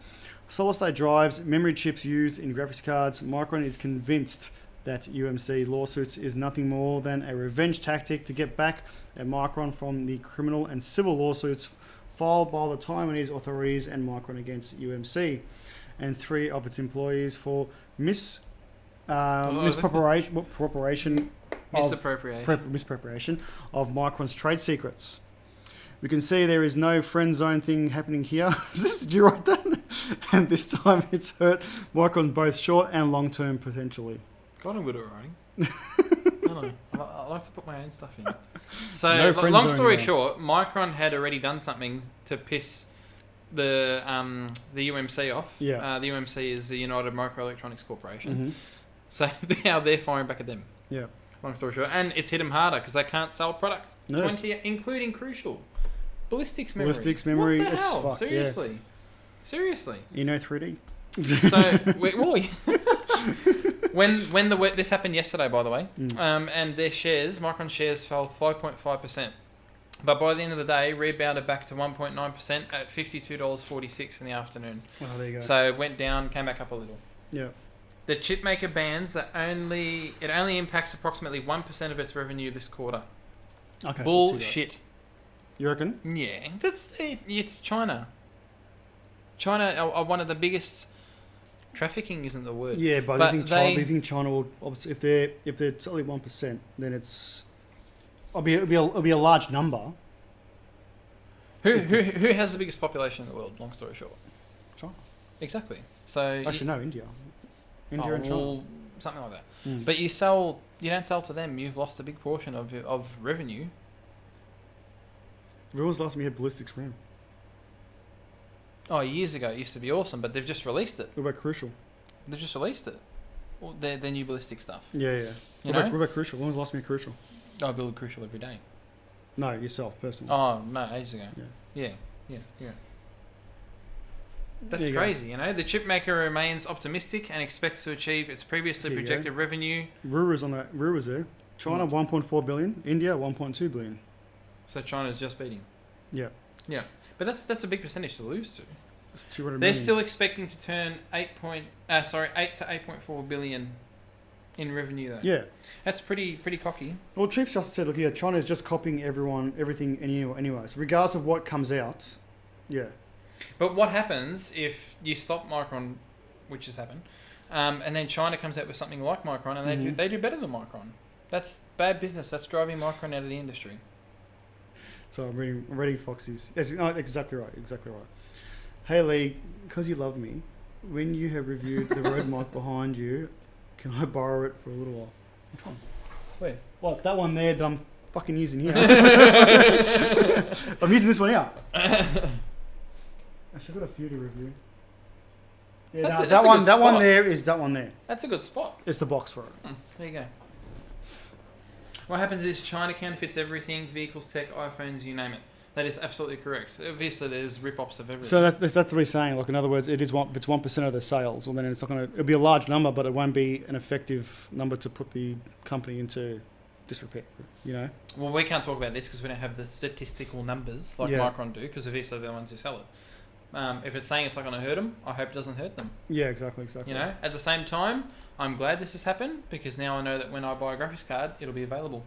Speaker 1: solid-state drives, memory chips used in graphics cards. Micron is convinced that UMC lawsuits is nothing more than a revenge tactic to get back at Micron from the criminal and civil lawsuits filed by the Taiwanese authorities and Micron against UMC and 3 of its employees for misappropriation of Micron's trade secrets. We can see there is no friend zone thing happening here. Did you write that? And this time it's hurt Micron both short and long term potentially.
Speaker 3: God, I'm good at writing. I don't know. I like to put my own stuff in. So,
Speaker 1: No friend
Speaker 3: long
Speaker 1: zone
Speaker 3: story
Speaker 1: there.
Speaker 3: short, Micron had already done something to piss the UMC off.
Speaker 1: Yeah.
Speaker 3: The UMC is the United Microelectronics Corporation.
Speaker 1: Mm-hmm.
Speaker 3: So now they're firing back at them.
Speaker 1: Yeah.
Speaker 3: Long story short, and it's hit them harder because they can't sell product.
Speaker 1: No.
Speaker 3: 20, including crucial ballistics memory.
Speaker 1: Ballistics memory,
Speaker 3: What the
Speaker 1: it's
Speaker 3: hell?
Speaker 1: fucked, yeah.
Speaker 3: Seriously, seriously.
Speaker 1: 3D.
Speaker 3: So when this happened yesterday, by the way, and their shares, Micron shares fell 5.5%, but by the end of the day, rebounded back to 1.9% at $52.46 in the afternoon.
Speaker 1: Oh, there you go.
Speaker 3: So it went down, came back up a little.
Speaker 1: Yeah.
Speaker 3: The chipmaker bans it only impacts approximately 1% of its revenue this quarter.
Speaker 1: Okay.
Speaker 3: Bullshit.
Speaker 1: You reckon?
Speaker 3: Yeah, that's it. It's China. China are one of the biggest. Trafficking isn't the word.
Speaker 1: Yeah, but I think China will obviously if they're only 1%, then it'll be a large number.
Speaker 3: Who has the biggest population in the world? Long story short,
Speaker 1: China.
Speaker 3: exactly. So
Speaker 1: Actually, no, India. India and China.
Speaker 3: well, something like that.
Speaker 1: Mm.
Speaker 3: But you don't sell to them. You've lost a big portion of revenue.
Speaker 1: When was the last time you had ballistics RAM?
Speaker 3: Oh, years ago it used to be awesome, but they've just released it.
Speaker 1: What about Crucial?
Speaker 3: They've just released it. their new ballistic stuff.
Speaker 1: Yeah, yeah.
Speaker 3: You
Speaker 1: What
Speaker 3: know?
Speaker 1: about Crucial? When was the last time you Crucial?
Speaker 3: I build Crucial every day.
Speaker 1: No, yourself, personally.
Speaker 3: Oh, no, ages ago.
Speaker 1: Yeah.
Speaker 3: Yeah.
Speaker 1: There
Speaker 3: That's
Speaker 1: you go.
Speaker 3: crazy, you know. The chip maker remains optimistic and expects to achieve its previously
Speaker 1: There you
Speaker 3: projected revenue.
Speaker 1: Ruru's on that. Ruru's there. China, 1.4 billion. India, 1.2 billion.
Speaker 3: So China's just beating.
Speaker 1: Yeah.
Speaker 3: Yeah, but that's a big percentage to lose to.
Speaker 1: It's 200
Speaker 3: They're
Speaker 1: million.
Speaker 3: still expecting to turn 8 to 8.4 billion in revenue though.
Speaker 1: Yeah.
Speaker 3: That's pretty cocky.
Speaker 1: Well, Chief Justice said, look, yeah, China is just copying everything anyways. Regardless of what comes out, yeah.
Speaker 3: But what happens if you stop Micron, which has happened, and then China comes out with something like Micron, and they do better than Micron? That's bad business. That's driving Micron out of the industry.
Speaker 1: So I'm reading Foxy's. Yes, no, exactly right. Hey Lee, because you love me, when you have reviewed the Rode mic behind you, can I borrow it for a little while? Which one?
Speaker 3: Where?
Speaker 1: What, that one there that I'm fucking using here. I'm using this one here. Actually, I've got a few to review. Yeah,
Speaker 3: That's
Speaker 1: no,
Speaker 3: a
Speaker 1: that
Speaker 3: good
Speaker 1: one
Speaker 3: spot.
Speaker 1: there is that one there.
Speaker 3: That's a good spot.
Speaker 1: It's the box for it.
Speaker 3: There you go. What happens is China counterfeits everything, vehicles, tech, iPhones, you name it. That is absolutely correct. Obviously, there's rip-offs of everything.
Speaker 1: So that's what he's saying. Like, in other words, if it's 1% of their sales, well, then it's not going to. It'll be a large number, but it won't be an effective number to put the company into disrepair. You know.
Speaker 3: Well, we can't talk about this because we don't have the statistical numbers like
Speaker 1: Yeah.
Speaker 3: Micron do, because obviously they're the ones who sell it. If it's saying it's not going to hurt them, I hope it doesn't hurt them.
Speaker 1: Yeah, exactly.
Speaker 3: You know. At the same time, I'm glad this has happened because now I know that when I buy a graphics card, it'll be available.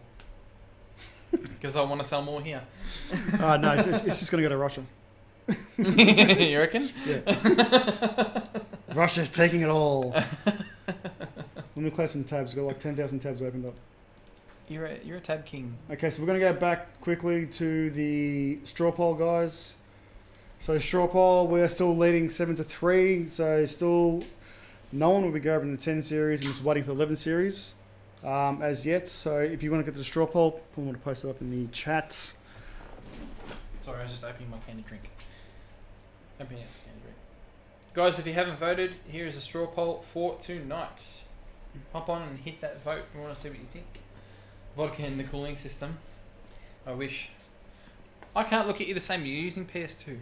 Speaker 3: Because I want to sell more here.
Speaker 1: No, it's just going to go to Russia.
Speaker 3: You reckon?
Speaker 1: Yeah. Russia's taking it all. Let me close some tabs. Got like 10,000 tabs opened up.
Speaker 3: You're a tab king.
Speaker 1: Okay, so we're going to go back quickly to the straw poll, guys. So straw poll, we're still leading 7-3. So still, no one will be going in the 10 series and just waiting for the 11 series as yet. So if you want to get to the straw poll, I'm going to post it up in the chats.
Speaker 3: Sorry, I was just opening my candy drink. Opening up the candy drink. Guys, if you haven't voted, here is a straw poll for tonight. Hop on and hit that vote. We want to see what you think. Vodka in the cooling system. I wish. I can't look at you the same. You're using PS2.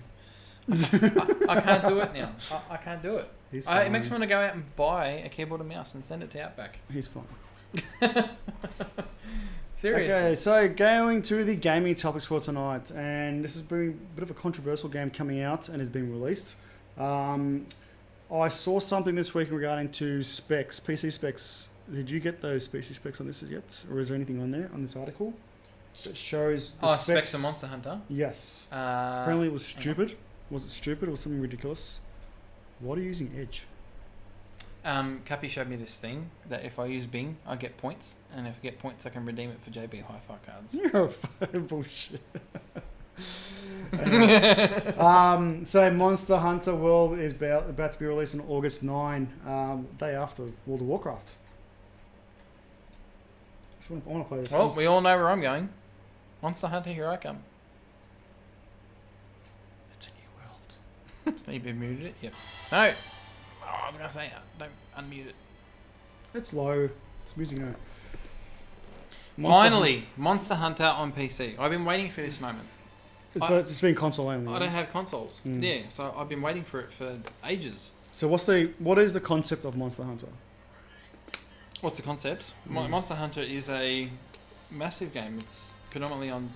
Speaker 3: I can't do it now. I can't do it. It makes me want to go out and buy a keyboard and mouse and send it to Outback.
Speaker 1: He's fine.
Speaker 3: Seriously.
Speaker 1: Okay, so going to the gaming topics for tonight, and this has been a bit of a controversial game coming out and has been released. I saw something this week regarding to specs, PC specs. Did you get those PC specs on this yet, or is there anything on there on this article that shows the
Speaker 3: specs of Monster Hunter?
Speaker 1: Yes. Apparently it was stupid. Was it stupid or something ridiculous? What are you using Edge?
Speaker 3: Cappy showed me this thing that if I use Bing, I get points, and if I get points, I can redeem it for JB Hi-Fi cards.
Speaker 1: You're a fucking bullshit. So Monster Hunter World is about to be released on August 9, day after World of Warcraft. I want to play this.
Speaker 3: Well, we all know where I'm going. Monster Hunter, here I come.
Speaker 1: It's a new world.
Speaker 3: You've muted it? Yep. No! Oh, I was going to say, don't unmute it.
Speaker 1: It's low. It's music now.
Speaker 3: Finally, Monster Hunter on PC. I've been waiting for this moment.
Speaker 1: It's been console only.
Speaker 3: I don't have consoles. Yeah, so I've been waiting for it for ages.
Speaker 1: So what is the concept of Monster Hunter?
Speaker 3: What's the concept? Monster Hunter is a massive game. It's predominantly on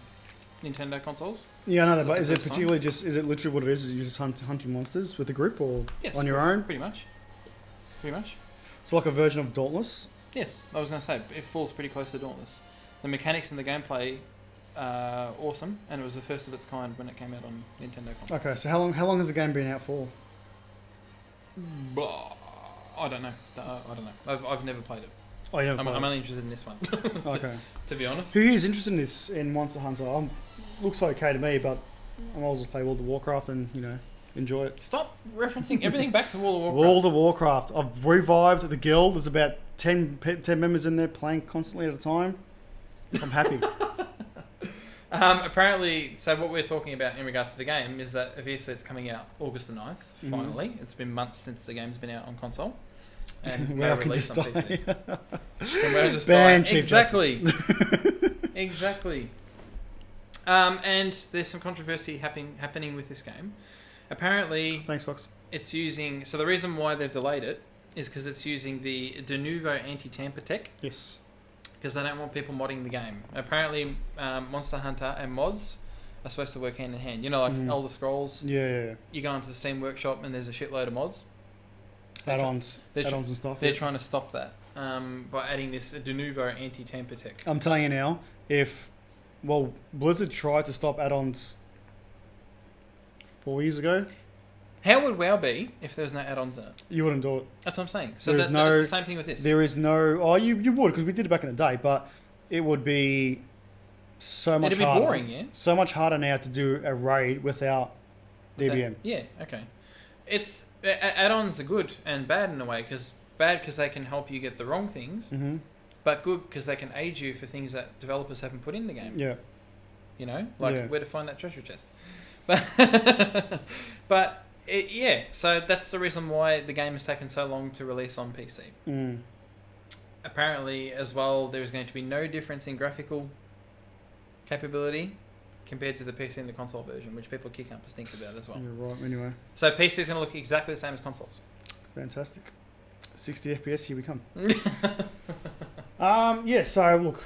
Speaker 3: Nintendo consoles.
Speaker 1: Yeah, I know that,
Speaker 3: So
Speaker 1: but
Speaker 3: it's
Speaker 1: is it
Speaker 3: the first
Speaker 1: particularly is it literally what it is? Is you just hunting monsters with a group or
Speaker 3: Yes,
Speaker 1: on your own?
Speaker 3: Pretty much. Pretty much.
Speaker 1: It's like a version of Dauntless.
Speaker 3: Yes, I was going to say, it falls pretty close to Dauntless. The mechanics and the gameplay awesome, and it was the first of its kind when it came out on Nintendo consoles.
Speaker 1: Okay, so how long has the game been out for?
Speaker 3: I don't know. I don't know. I've never played it.
Speaker 1: Oh, you never
Speaker 3: I'm
Speaker 1: played it.
Speaker 3: only interested in this one.
Speaker 1: Okay.
Speaker 3: To be honest.
Speaker 1: Who is interested in this in Monster Hunter? Looks okay to me, but I might as well play World of Warcraft and enjoy it.
Speaker 3: Stop referencing everything back to World of Warcraft.
Speaker 1: World of Warcraft. I've revived the guild. There's about 10 members in there playing constantly at a time. I'm happy.
Speaker 3: Apparently, so what we're talking about in regards to the game is that obviously it's coming out August the 9th, finally. It's been months since the game's been out on console. And
Speaker 1: Wow,
Speaker 3: no
Speaker 1: can
Speaker 3: release
Speaker 1: just
Speaker 3: on
Speaker 1: die.
Speaker 3: PC. Can Wow just
Speaker 1: Ban
Speaker 3: die?
Speaker 1: Chief
Speaker 3: Exactly.
Speaker 1: Justice.
Speaker 3: Exactly. And there's some controversy happening with this game. Apparently,
Speaker 1: Thanks, Fox.
Speaker 3: it's using... So the reason why they've delayed it is because it's using the de novo anti-tamper tech.
Speaker 1: Yes.
Speaker 3: Because they don't want people modding the game. Apparently, Monster Hunter and mods are supposed to work hand in hand. You know, like Elder Scrolls.
Speaker 1: Yeah.
Speaker 3: You go into the Steam Workshop and there's a shitload of mods.
Speaker 1: Add-ons and stuff.
Speaker 3: They're trying to stop that by adding this de novo anti-tamper tech.
Speaker 1: I'm telling you now, Blizzard tried to stop add-ons 4 years ago.
Speaker 3: How would WoW be if there was no add-ons in it?
Speaker 1: You wouldn't do it.
Speaker 3: That's what I'm saying. So
Speaker 1: There's
Speaker 3: that's the same thing with this.
Speaker 1: There is no... Oh, you would, because we did it back in the day, but it would be so much harder.
Speaker 3: It'd be boring, yeah?
Speaker 1: So much harder now to do a raid without DBM.
Speaker 3: Yeah, okay. It's... Add-ons are good and bad in a way, because bad because they can help you get the wrong things, but good because they can aid you for things that developers haven't put in the game.
Speaker 1: Yeah.
Speaker 3: You know? Like
Speaker 1: Yeah.
Speaker 3: where to find that treasure chest. But... so that's the reason why the game has taken so long to release on PC. Apparently, as well, there's going to be no difference in graphical capability compared to the PC and the console version, which people kick up a stink about as well.
Speaker 1: You're right, anyway.
Speaker 3: So PC is going to look exactly the same as consoles.
Speaker 1: Fantastic. 60 FPS, here we come. So look,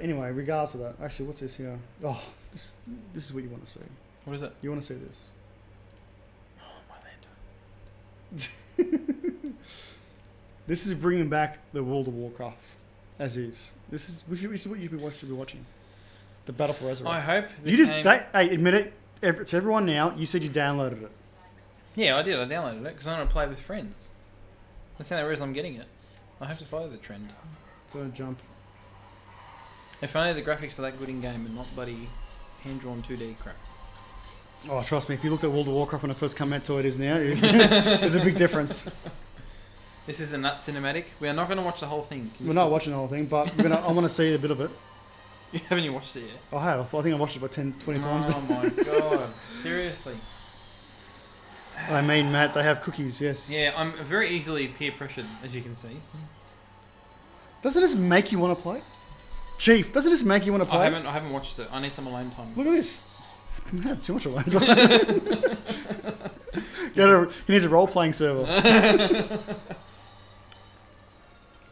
Speaker 1: anyway, regards to that. Actually, what's this here? Oh, this is what you want to see.
Speaker 3: What is it?
Speaker 1: You want to see this? This is bringing back the World of Warcraft as is. This is what you should be watching. The Battle for Azeroth.
Speaker 3: I hope.
Speaker 1: Admit it to everyone now. You said you downloaded it.
Speaker 3: Yeah, I did. I downloaded it because I want to play with friends. That's the only reason I'm getting it. I have to follow the trend.
Speaker 1: So jump.
Speaker 3: If only the graphics are that good in game and not bloody hand-drawn 2D crap.
Speaker 1: Oh, trust me, if you looked at World of Warcraft when it first came out to it is now, there's a big difference.
Speaker 3: This is a nut cinematic. We are not going to watch the whole thing.
Speaker 1: We're not watching the whole thing, but I want to see a bit of it.
Speaker 3: You haven't even watched it yet?
Speaker 1: I have. I think I watched it about 10, 20 times.
Speaker 3: Oh my god. Seriously.
Speaker 1: I mean, Matt, they have cookies, yes.
Speaker 3: Yeah, I'm very easily peer pressured, as you can see.
Speaker 1: Doesn't this make you want to play? Chief, doesn't this make you want to play?
Speaker 3: I haven't watched it. I need some alone time.
Speaker 1: Look at this. You have too much alone time. He needs a role-playing server.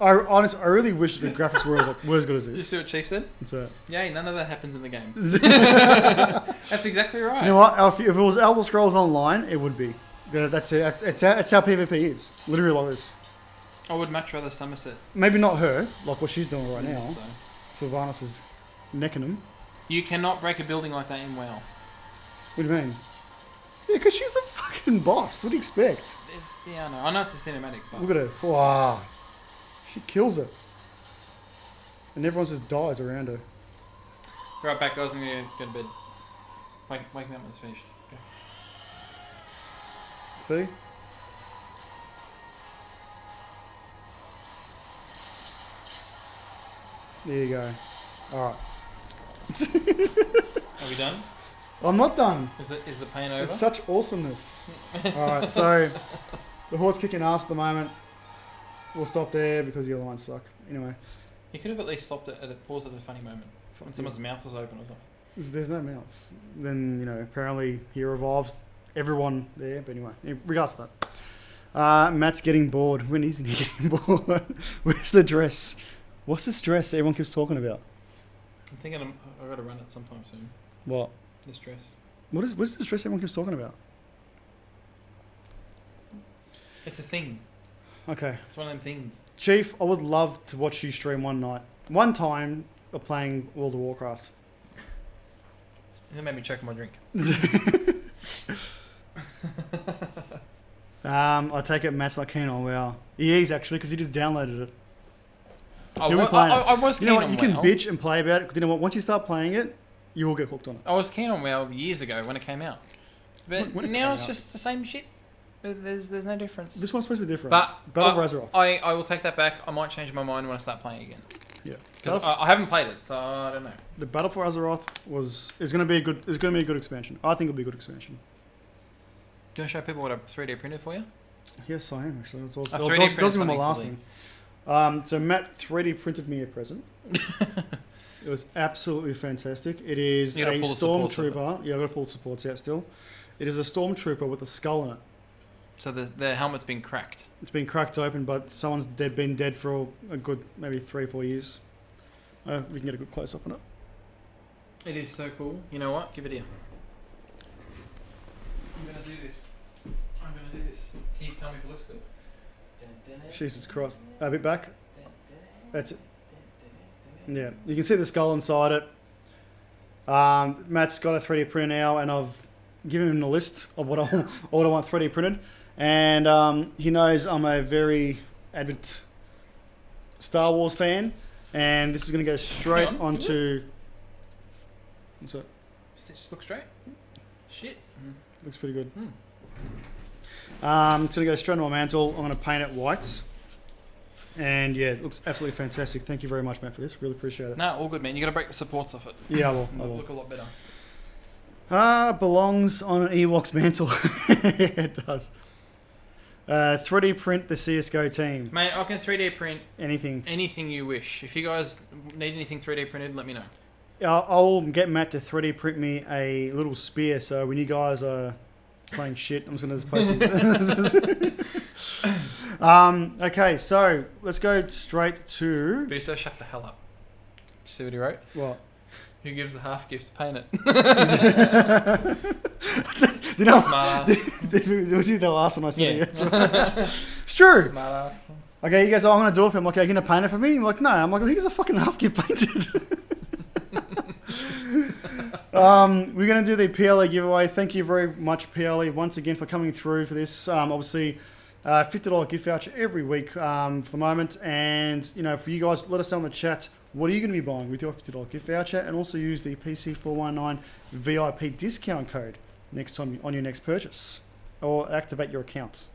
Speaker 1: I really wish the graphics were as good as this.
Speaker 3: You see what Chief said?
Speaker 1: That's it.
Speaker 3: Yay, none of that happens in the game. That's exactly right.
Speaker 1: You know what? If it was Elder Scrolls Online, it would be. That's it. That's how PvP is. Literally like this.
Speaker 3: I would much rather Somerset.
Speaker 1: Maybe not her, like what she's doing right now.
Speaker 3: So.
Speaker 1: Sylvanas is necking him.
Speaker 3: You cannot break a building like that in WoW.
Speaker 1: What do you mean? Yeah, because she's a fucking boss. What do you expect?
Speaker 3: I know it's a cinematic, but...
Speaker 1: Look at her. Wow. She kills it. And everyone just dies around her.
Speaker 3: Right back, guys. I'm going to go to bed. Wake me up when it's finished. Okay.
Speaker 1: See? There you go. Alright.
Speaker 3: Are we done?
Speaker 1: I'm not done.
Speaker 3: Is the pain over?
Speaker 1: It's such awesomeness. Alright, so the Horde's kicking ass at the moment. We'll stop there because the other ones suck. Anyway.
Speaker 3: You could have at least stopped it at a pause at a funny moment. When someone's mouth was open or something.
Speaker 1: There's no mouths. Then, apparently he revives everyone there. But anyway, in regards to that. Matt's getting bored. When isn't he getting bored? Where's the dress? What's this dress everyone keeps talking about?
Speaker 3: I'm thinking I've got to run it sometime soon.
Speaker 1: What?
Speaker 3: This dress.
Speaker 1: What's this dress everyone keeps talking about?
Speaker 3: It's a thing.
Speaker 1: Okay.
Speaker 3: It's one of them things.
Speaker 1: Chief, I would love to watch you stream one time of playing World of Warcraft.
Speaker 3: It made me choke on my drink.
Speaker 1: I take it Matt's not keen on WoW. He is actually, because he just downloaded it.
Speaker 3: I was keen on WoW.
Speaker 1: You can bitch and play about it, because you know what? Once you start playing it, you will get hooked on it.
Speaker 3: I was keen on WoW years ago when it came out. But now it's just the same shit. There's no difference.
Speaker 1: This one's supposed to be different.
Speaker 3: But
Speaker 1: Battle for Azeroth.
Speaker 3: I will take that back. I might change my mind when I start playing again.
Speaker 1: Yeah.
Speaker 3: Because I haven't played it, so I don't know.
Speaker 1: The Battle for Azeroth is going to be a good expansion. I think it'll be a good expansion.
Speaker 3: Do you want to show people what I 3D printed for you?
Speaker 1: Yes, I am actually. That's
Speaker 3: A
Speaker 1: also,
Speaker 3: 3D
Speaker 1: does
Speaker 3: printed
Speaker 1: my
Speaker 3: something
Speaker 1: last
Speaker 3: fully.
Speaker 1: thing. So Matt 3D printed me a present. It was absolutely fantastic. It is
Speaker 3: You
Speaker 1: a
Speaker 3: gotta pull the supports off
Speaker 1: Stormtrooper. Yeah, I've got to pull the supports out still. It is a Stormtrooper with a skull in it.
Speaker 3: So the helmet's been cracked.
Speaker 1: It's been cracked open, but someone's been dead for a good maybe 3 or 4 years. We can get a good close up on it.
Speaker 3: It is so cool. You know what? Give it here. I'm gonna do this. Can you tell me if it looks good?
Speaker 1: Jesus Christ. A bit back. That's it. Yeah, you can see the skull inside it. Matt's got a 3D printer now, and I've given him a list of what I want 3D printed. And he knows I'm a very avid Star Wars fan, and this is going to go straight onto... What's that?
Speaker 3: Stitches look straight. Shit.
Speaker 1: Looks pretty good. It's going to go straight on my mantle. I'm going to paint it white. And yeah, it looks absolutely fantastic. Thank you very much, Matt, for this. Really appreciate it.
Speaker 3: No, all good, man. You got to break the supports off it.
Speaker 1: Yeah, I will.
Speaker 3: It'll look a lot better.
Speaker 1: Belongs on an Ewok's mantle. Yeah, it does. 3D print the CSGO team.
Speaker 3: Mate, I can 3D print
Speaker 1: Anything.
Speaker 3: anything you wish. If you guys need anything 3D printed, let me know.
Speaker 1: I'll get Matt to 3D print me a little spear, so when you guys are playing shit, I'm just going to poke this. Okay, so let's go straight to...
Speaker 3: Buso, shut the hell up. Did you see what he wrote?
Speaker 1: What?
Speaker 3: Who gives the half gift? Paint it.
Speaker 1: You know,
Speaker 3: Smart
Speaker 1: was he the last one I said?
Speaker 3: Yeah.
Speaker 1: It's true.
Speaker 3: Smart.
Speaker 1: Okay, you guys, I'm going to do it for him. Like, are you going to paint it for me? I'm like, no. I'm like, well, he gets a fucking half gift painted. We're going to do the PLE giveaway. Thank you very much, PLE, once again for coming through for this. Obviously, $50 gift voucher every week for the moment. And, you know, for you guys, let us know in the chat, what are you going to be buying with your $50 gift voucher? And also use the PC419 VIP discount code next time on your next purchase. Or activate your account.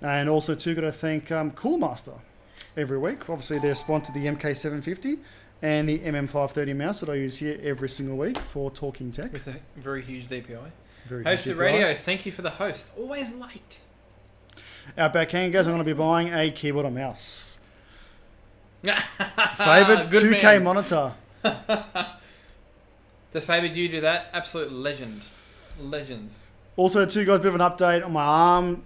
Speaker 1: And also, too, got to thank Cooler Master every week. Obviously, they're sponsored the MK750 and the MM530 mouse that I use here every single week for Talking Tech.
Speaker 3: With a very huge DPI.
Speaker 1: Very
Speaker 3: Host
Speaker 1: good
Speaker 3: of
Speaker 1: DPI.
Speaker 3: radio, thank you for the host. Always late.
Speaker 1: Outback Hangers, I'm going to be buying a keyboard and mouse. Favorite
Speaker 3: Good
Speaker 1: 2K
Speaker 3: man.
Speaker 1: monitor.
Speaker 3: The favour, do you do that? Absolute legend. Legend.
Speaker 1: Also, too, guys, a bit of an update on my arm.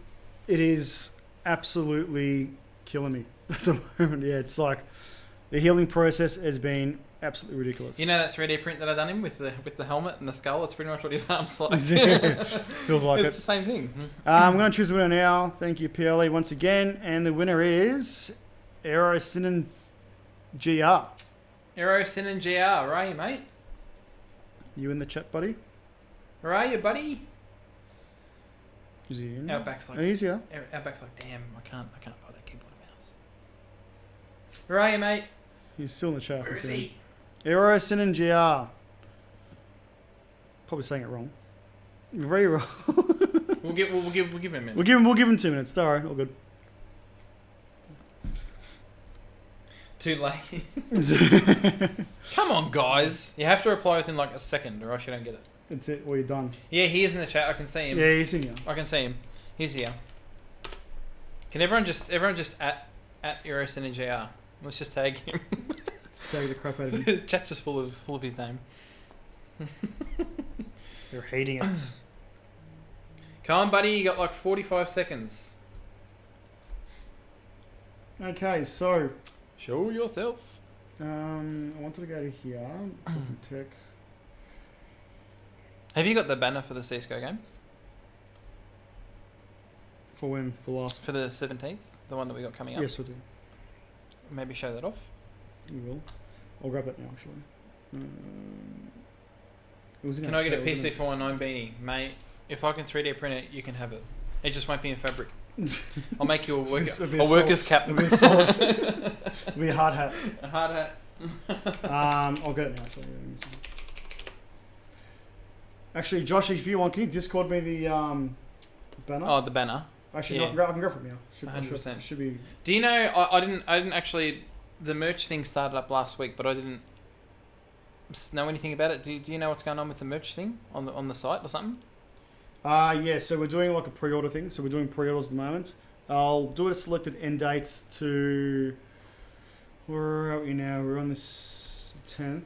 Speaker 1: It is absolutely killing me at the moment. Yeah, it's like the healing process has been absolutely ridiculous.
Speaker 3: You know that 3D print that I done him with the helmet and the skull? It's pretty much what his arm's like.
Speaker 1: Yeah, feels like
Speaker 3: It's
Speaker 1: it.
Speaker 3: the same thing.
Speaker 1: I'm going to choose the winner now. Thank you, PLE, once again. And the winner is Aerosinin GR.
Speaker 3: Aerosin and GR, where are you, mate?
Speaker 1: You in the chat, buddy?
Speaker 3: Where are you, buddy?
Speaker 1: Is he in?
Speaker 3: Outback's like,
Speaker 1: Oh, he's here.
Speaker 3: Outback's like, damn, I can't buy that keyboard and mouse. Where are you, mate?
Speaker 1: He's still in the chat.
Speaker 3: Where is
Speaker 1: Let's see.
Speaker 3: he?
Speaker 1: Aerosinin GR. Probably saying it wrong. Very wrong.
Speaker 3: We'll give him a minute.
Speaker 1: We'll give him 2 minutes. All right, all good.
Speaker 3: Too late. Come on, guys. You have to reply within like a second, or else you don't get it.
Speaker 1: That's it. Well, you're done.
Speaker 3: Yeah, he is in the chat. I can see him.
Speaker 1: Yeah, he's in here.
Speaker 3: I can see him. He's here. Can everyone just at Eurosin and JR? Let's just tag him.
Speaker 1: Let's take the crap out of him.
Speaker 3: His chat's just full of his name.
Speaker 1: They're hating it.
Speaker 3: Come on, buddy. You got like 45 seconds.
Speaker 1: Okay, so
Speaker 3: Show yourself.
Speaker 1: I wanted to go to here. Talking Tech.
Speaker 3: Have you got the banner for the CSGO game?
Speaker 1: For when? For last.
Speaker 3: For the 17th? The one that we got coming up?
Speaker 1: Yes, I do.
Speaker 3: Maybe show that off.
Speaker 1: We will. I'll grab it now, actually. It was in
Speaker 3: Can
Speaker 1: our
Speaker 3: I get a
Speaker 1: chat, wasn't
Speaker 3: PC419 beanie? Mate, if I can 3D print it, you can have it. It just won't be in fabric.
Speaker 1: it?
Speaker 3: I'll make you a
Speaker 1: It'll be a
Speaker 3: worker's cap.
Speaker 1: It'll be a solid. It'll be a hard hat.
Speaker 3: A hard hat.
Speaker 1: I'll get it now, actually. Yeah, let me see. Actually, Josh, if you want, can you Discord me the banner?
Speaker 3: Oh, the banner.
Speaker 1: Actually,
Speaker 3: yeah.
Speaker 1: no, I can grab it now.
Speaker 3: 100%.
Speaker 1: Should be.
Speaker 3: Do you know? I didn't actually. The merch thing started up last week, but I didn't know anything about it. Do you know what's going on with the merch thing on the site or something?
Speaker 1: Yeah, so we're doing like a pre-order thing. So we're doing pre-orders at the moment. I'll do a selected end dates to... Where are we now? We're on this 10th.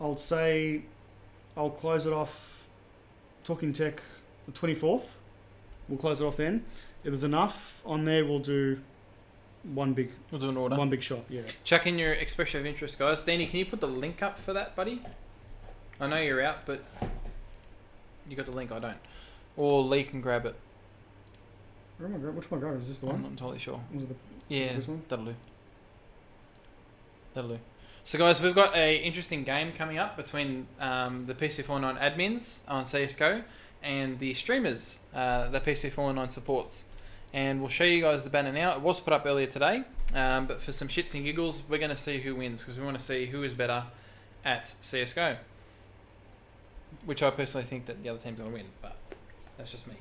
Speaker 1: I'll say I'll close it off Talking Tech the 24th. We'll close it off then. If there's enough on there, we'll do
Speaker 3: We'll do an order.
Speaker 1: one big shot, yeah.
Speaker 3: Chuck in your expression of interest, guys. Danny, can you put the link up for that, buddy? I know you're out, but you got the link, I don't. Or Lee can grab it.
Speaker 1: Where am I grabbing? Which one am I grabbing? Is this the
Speaker 3: I'm
Speaker 1: one?
Speaker 3: not entirely sure.
Speaker 1: Was it
Speaker 3: Yeah,
Speaker 1: this one?
Speaker 3: that'll do. That'll do. So guys, we've got a interesting game coming up between the PC409 admins on CSGO and the streamers that PC409 supports. And we'll show you guys the banner now. It was put up earlier today, but for some shits and giggles, we're going to see who wins because we want to see who is better at CSGO. Which I personally think that the other team's going to win, but that's just me.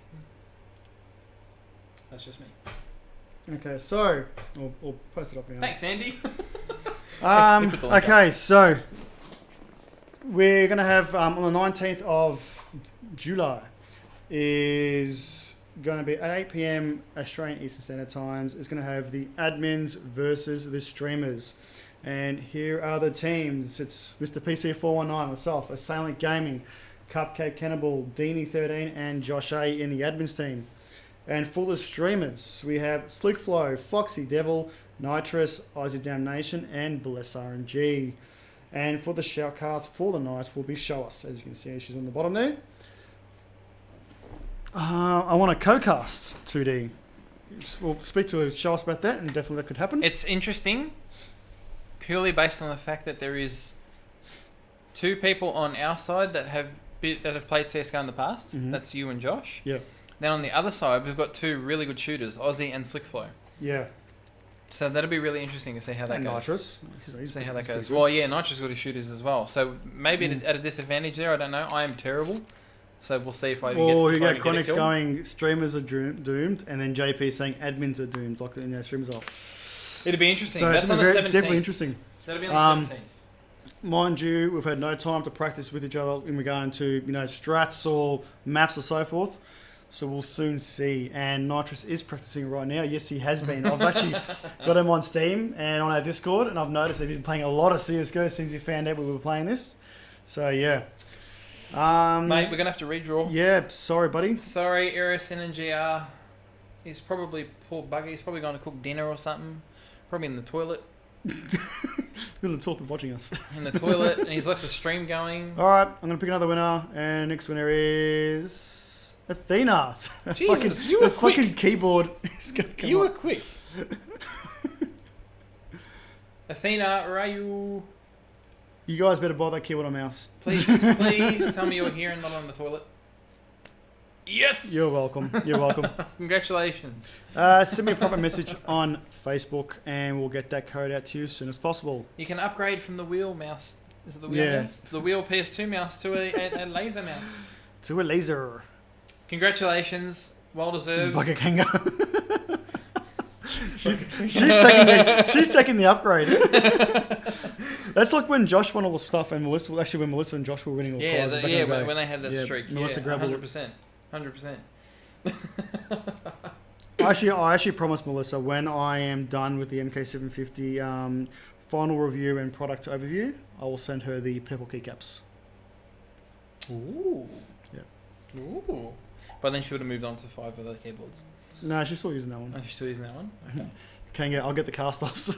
Speaker 3: That's just me.
Speaker 1: Okay, so we'll post it up now.
Speaker 3: Thanks, Andy.
Speaker 1: Okay, so we're going to have on the 19th of July is going to be at 8 p.m. Australian Eastern Standard Times. It's going to have the admins versus the streamers. And here are the teams. It's Mr. PC419, myself, Assailant Gaming, Cupcake Cannibal, Deanie13, and Josh A in the admins team. And for the streamers, we have Slickflow, Foxy Devil, Nitrous, Isaac Damnation, and Bless RNG. And for the shoutcast for the night will be Show Us. As you can see, she's on the bottom there. I want a co-cast 2D. We'll speak to Show Us about that, and definitely that could happen.
Speaker 3: It's interesting, purely based on the fact that there is two people on our side that have played CSGO in the past.
Speaker 1: Mm-hmm.
Speaker 3: That's you and Josh.
Speaker 1: Yeah.
Speaker 3: Then on the other side, we've got two really good shooters, Aussie and Slickflow.
Speaker 1: Yeah.
Speaker 3: So that'll be really interesting to see how that
Speaker 1: And
Speaker 3: goes.
Speaker 1: Nitrous.
Speaker 3: See how that goes. Well, yeah, Nitrous got his shooters as well. So maybe at a disadvantage there. I don't know. I am terrible. So we'll see if I get.
Speaker 1: Or you get Chronix going, streamers are doomed, and then JP saying admins are doomed, like streamers are.
Speaker 3: It'll be interesting.
Speaker 1: So
Speaker 3: That's on the 17th.
Speaker 1: Definitely interesting.
Speaker 3: That'll be on the 17th.
Speaker 1: Mind you, we've had no time to practice with each other in regard to strats or maps or so forth. So we'll soon see. And Nitrous is practicing right now. Yes, he has been. I've actually got him on Steam and on our Discord, and I've noticed that he's been playing a lot of CSGO since he found out we were playing this. So yeah.
Speaker 3: Mate, we're going to have to redraw.
Speaker 1: Yeah, sorry, buddy.
Speaker 3: Sorry, Eris and GR. He's probably, poor bugger, he's probably going to cook dinner or something. Probably in the toilet.
Speaker 1: Little talk of watching us.
Speaker 3: In the toilet, and he's left the stream going.
Speaker 1: Alright, I'm going to pick another winner, and next winner is Athena.
Speaker 3: Jesus, you were quick.
Speaker 1: Fucking keyboard is going to come
Speaker 3: You were
Speaker 1: up.
Speaker 3: quick. Athena, where are you?
Speaker 1: You guys better buy that keyboard or mouse.
Speaker 3: Please tell me you're here and not on the toilet. Yes!
Speaker 1: You're welcome. You're welcome.
Speaker 3: Congratulations.
Speaker 1: Send me a proper message on Facebook and we'll get that code out to you as soon as possible.
Speaker 3: You can upgrade from the wheel mouse. Is it the wheel mouse? The wheel PS2 mouse to a laser mouse.
Speaker 1: To a laser.
Speaker 3: Congratulations. Well deserved.
Speaker 1: Bugger Kanga. she's taking the upgrade. That's like when Josh won all the stuff and Melissa, when Melissa and Josh were winning all the prizes back in the day.
Speaker 3: When they had that streak.
Speaker 1: Melissa grabbed
Speaker 3: 100%. 100%.
Speaker 1: I actually promised Melissa when I am done with the MK750 final review and product overview, I will send her the purple keycaps.
Speaker 3: Ooh.
Speaker 1: Yeah.
Speaker 3: Ooh. But then she would have moved on to 5 other keyboards.
Speaker 1: No, she's still using that one.
Speaker 3: Oh, she's still using that one? Okay.
Speaker 1: I'll get the cast-offs.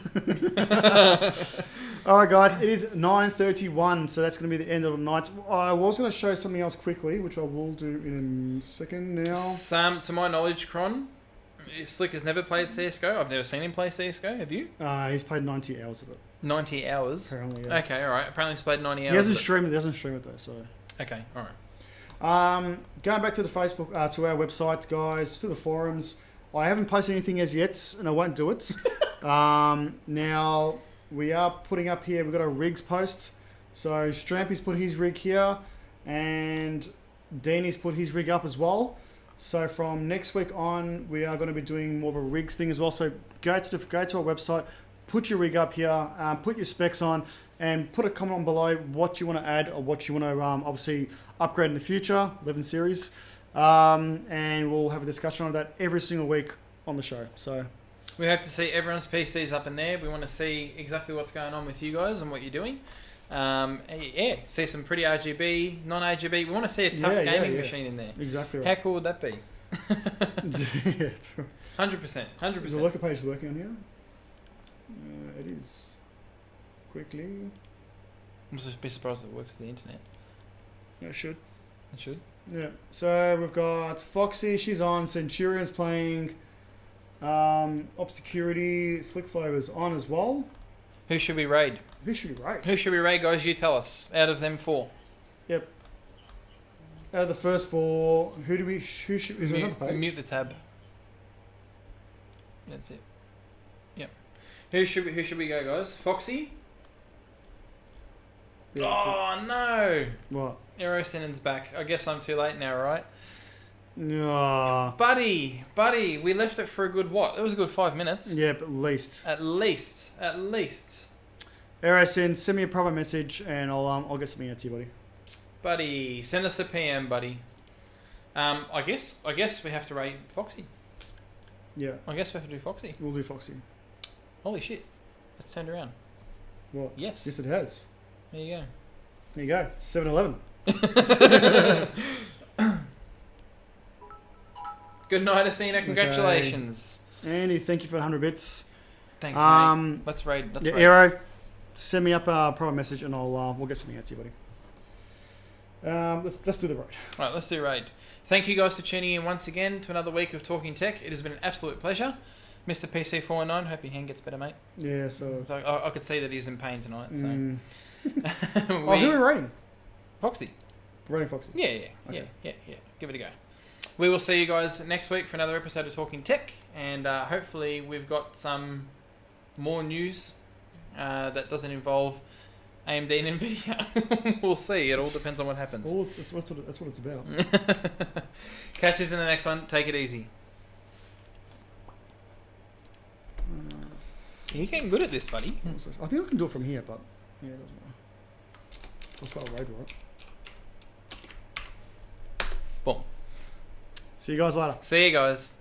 Speaker 1: Alright guys, it is 9:31, so that's going to be the end of the night. I was going to show something else quickly, which I will do in a second now.
Speaker 3: To my knowledge, Cron, Slick has never played CSGO. I've never seen him play CSGO. Have you?
Speaker 1: He's played 90 hours of it.
Speaker 3: 90 hours?
Speaker 1: Apparently, yeah.
Speaker 3: Okay, alright. Apparently he's played 90 hours.
Speaker 1: He doesn't stream it though, so...
Speaker 3: Okay, alright.
Speaker 1: Going back to the Facebook, to our website, guys, to the forums. I haven't posted anything as yet, and I won't do it. Now, we are putting up here, we've got our rigs posts. So, Strampy's put his rig here, and Danny's put his rig up as well. So, from next week on, we are going to be doing more of a rigs thing as well. So, go to our website, put your rig up here, put your specs on, and put a comment on below what you want to add or what you want to obviously upgrade in the future, 11 series. And we'll have a discussion on that every single week on the show. So
Speaker 3: we hope to see everyone's PCs up in there. We want to see exactly what's going on with you guys and what you're doing. Yeah, see some pretty RGB, non-RGB. We want to see a tough gaming machine in there.
Speaker 1: Exactly right.
Speaker 3: How cool would that be? 100%. 100%.
Speaker 1: Is the local page working on here? It is. Quickly.
Speaker 3: I'm just be surprised if it works with the internet.
Speaker 1: It should.
Speaker 3: It should.
Speaker 1: Yeah. So we've got Foxy. She's on. Centurion's playing. Obscurity. Slick Flow is on as well.
Speaker 3: Who should we raid?
Speaker 1: Who should we raid?
Speaker 3: Who should we raid, guys? You tell us. Out of them 4.
Speaker 1: Yep. Out of the first 4, who do we? Who should? Is there another page?
Speaker 3: Mute the tab. That's it. Yep. Who should we go, guys? Foxy.
Speaker 1: Yeah,
Speaker 3: oh no!
Speaker 1: What?
Speaker 3: Aerosinen's back. I guess I'm too late now, right?
Speaker 1: No.
Speaker 3: Buddy, we left it for a good what? It was a good 5 minutes.
Speaker 1: Yeah, but at least.
Speaker 3: At least.
Speaker 1: Aerosin, send me a private message and I'll get something out to you, buddy.
Speaker 3: Buddy, send us a PM, buddy. I guess we have to rate Foxy.
Speaker 1: Yeah.
Speaker 3: I guess we have to do Foxy.
Speaker 1: We'll do Foxy.
Speaker 3: Holy shit! It's turned around.
Speaker 1: What?
Speaker 3: Yes.
Speaker 1: Yes, it has.
Speaker 3: There you go.
Speaker 1: There you go. 7-11.
Speaker 3: Good night, Athena. Congratulations.
Speaker 1: Okay. Andy, thank you for 100 bits.
Speaker 3: Thanks, mate. Let's raid.
Speaker 1: Aero, send me up a private message and we'll get something out to you, buddy. Let's do the raid.
Speaker 3: All right, let's do raid. Thank you guys for tuning in once again to another week of Talking Tech. It has been an absolute pleasure. Mr. PC419, hope your hand gets better, mate.
Speaker 1: Yeah, so
Speaker 3: I could see that he's in pain tonight. So.
Speaker 1: Who are we rating?
Speaker 3: Foxy.
Speaker 1: Rating Foxy.
Speaker 3: Yeah. Give it a go. We will see you guys next week for another episode of Talking Tech, and hopefully we've got some more news that doesn't involve AMD and Nvidia. We'll see. It all depends on what happens.
Speaker 1: That's what it's about.
Speaker 3: Catch us in the next one. Take it easy. You're getting good at this, buddy.
Speaker 1: I think I can do it from here, but yeah, it doesn't matter. Let's try a raid, right?
Speaker 3: Boom.
Speaker 1: See you guys later.
Speaker 3: See you guys.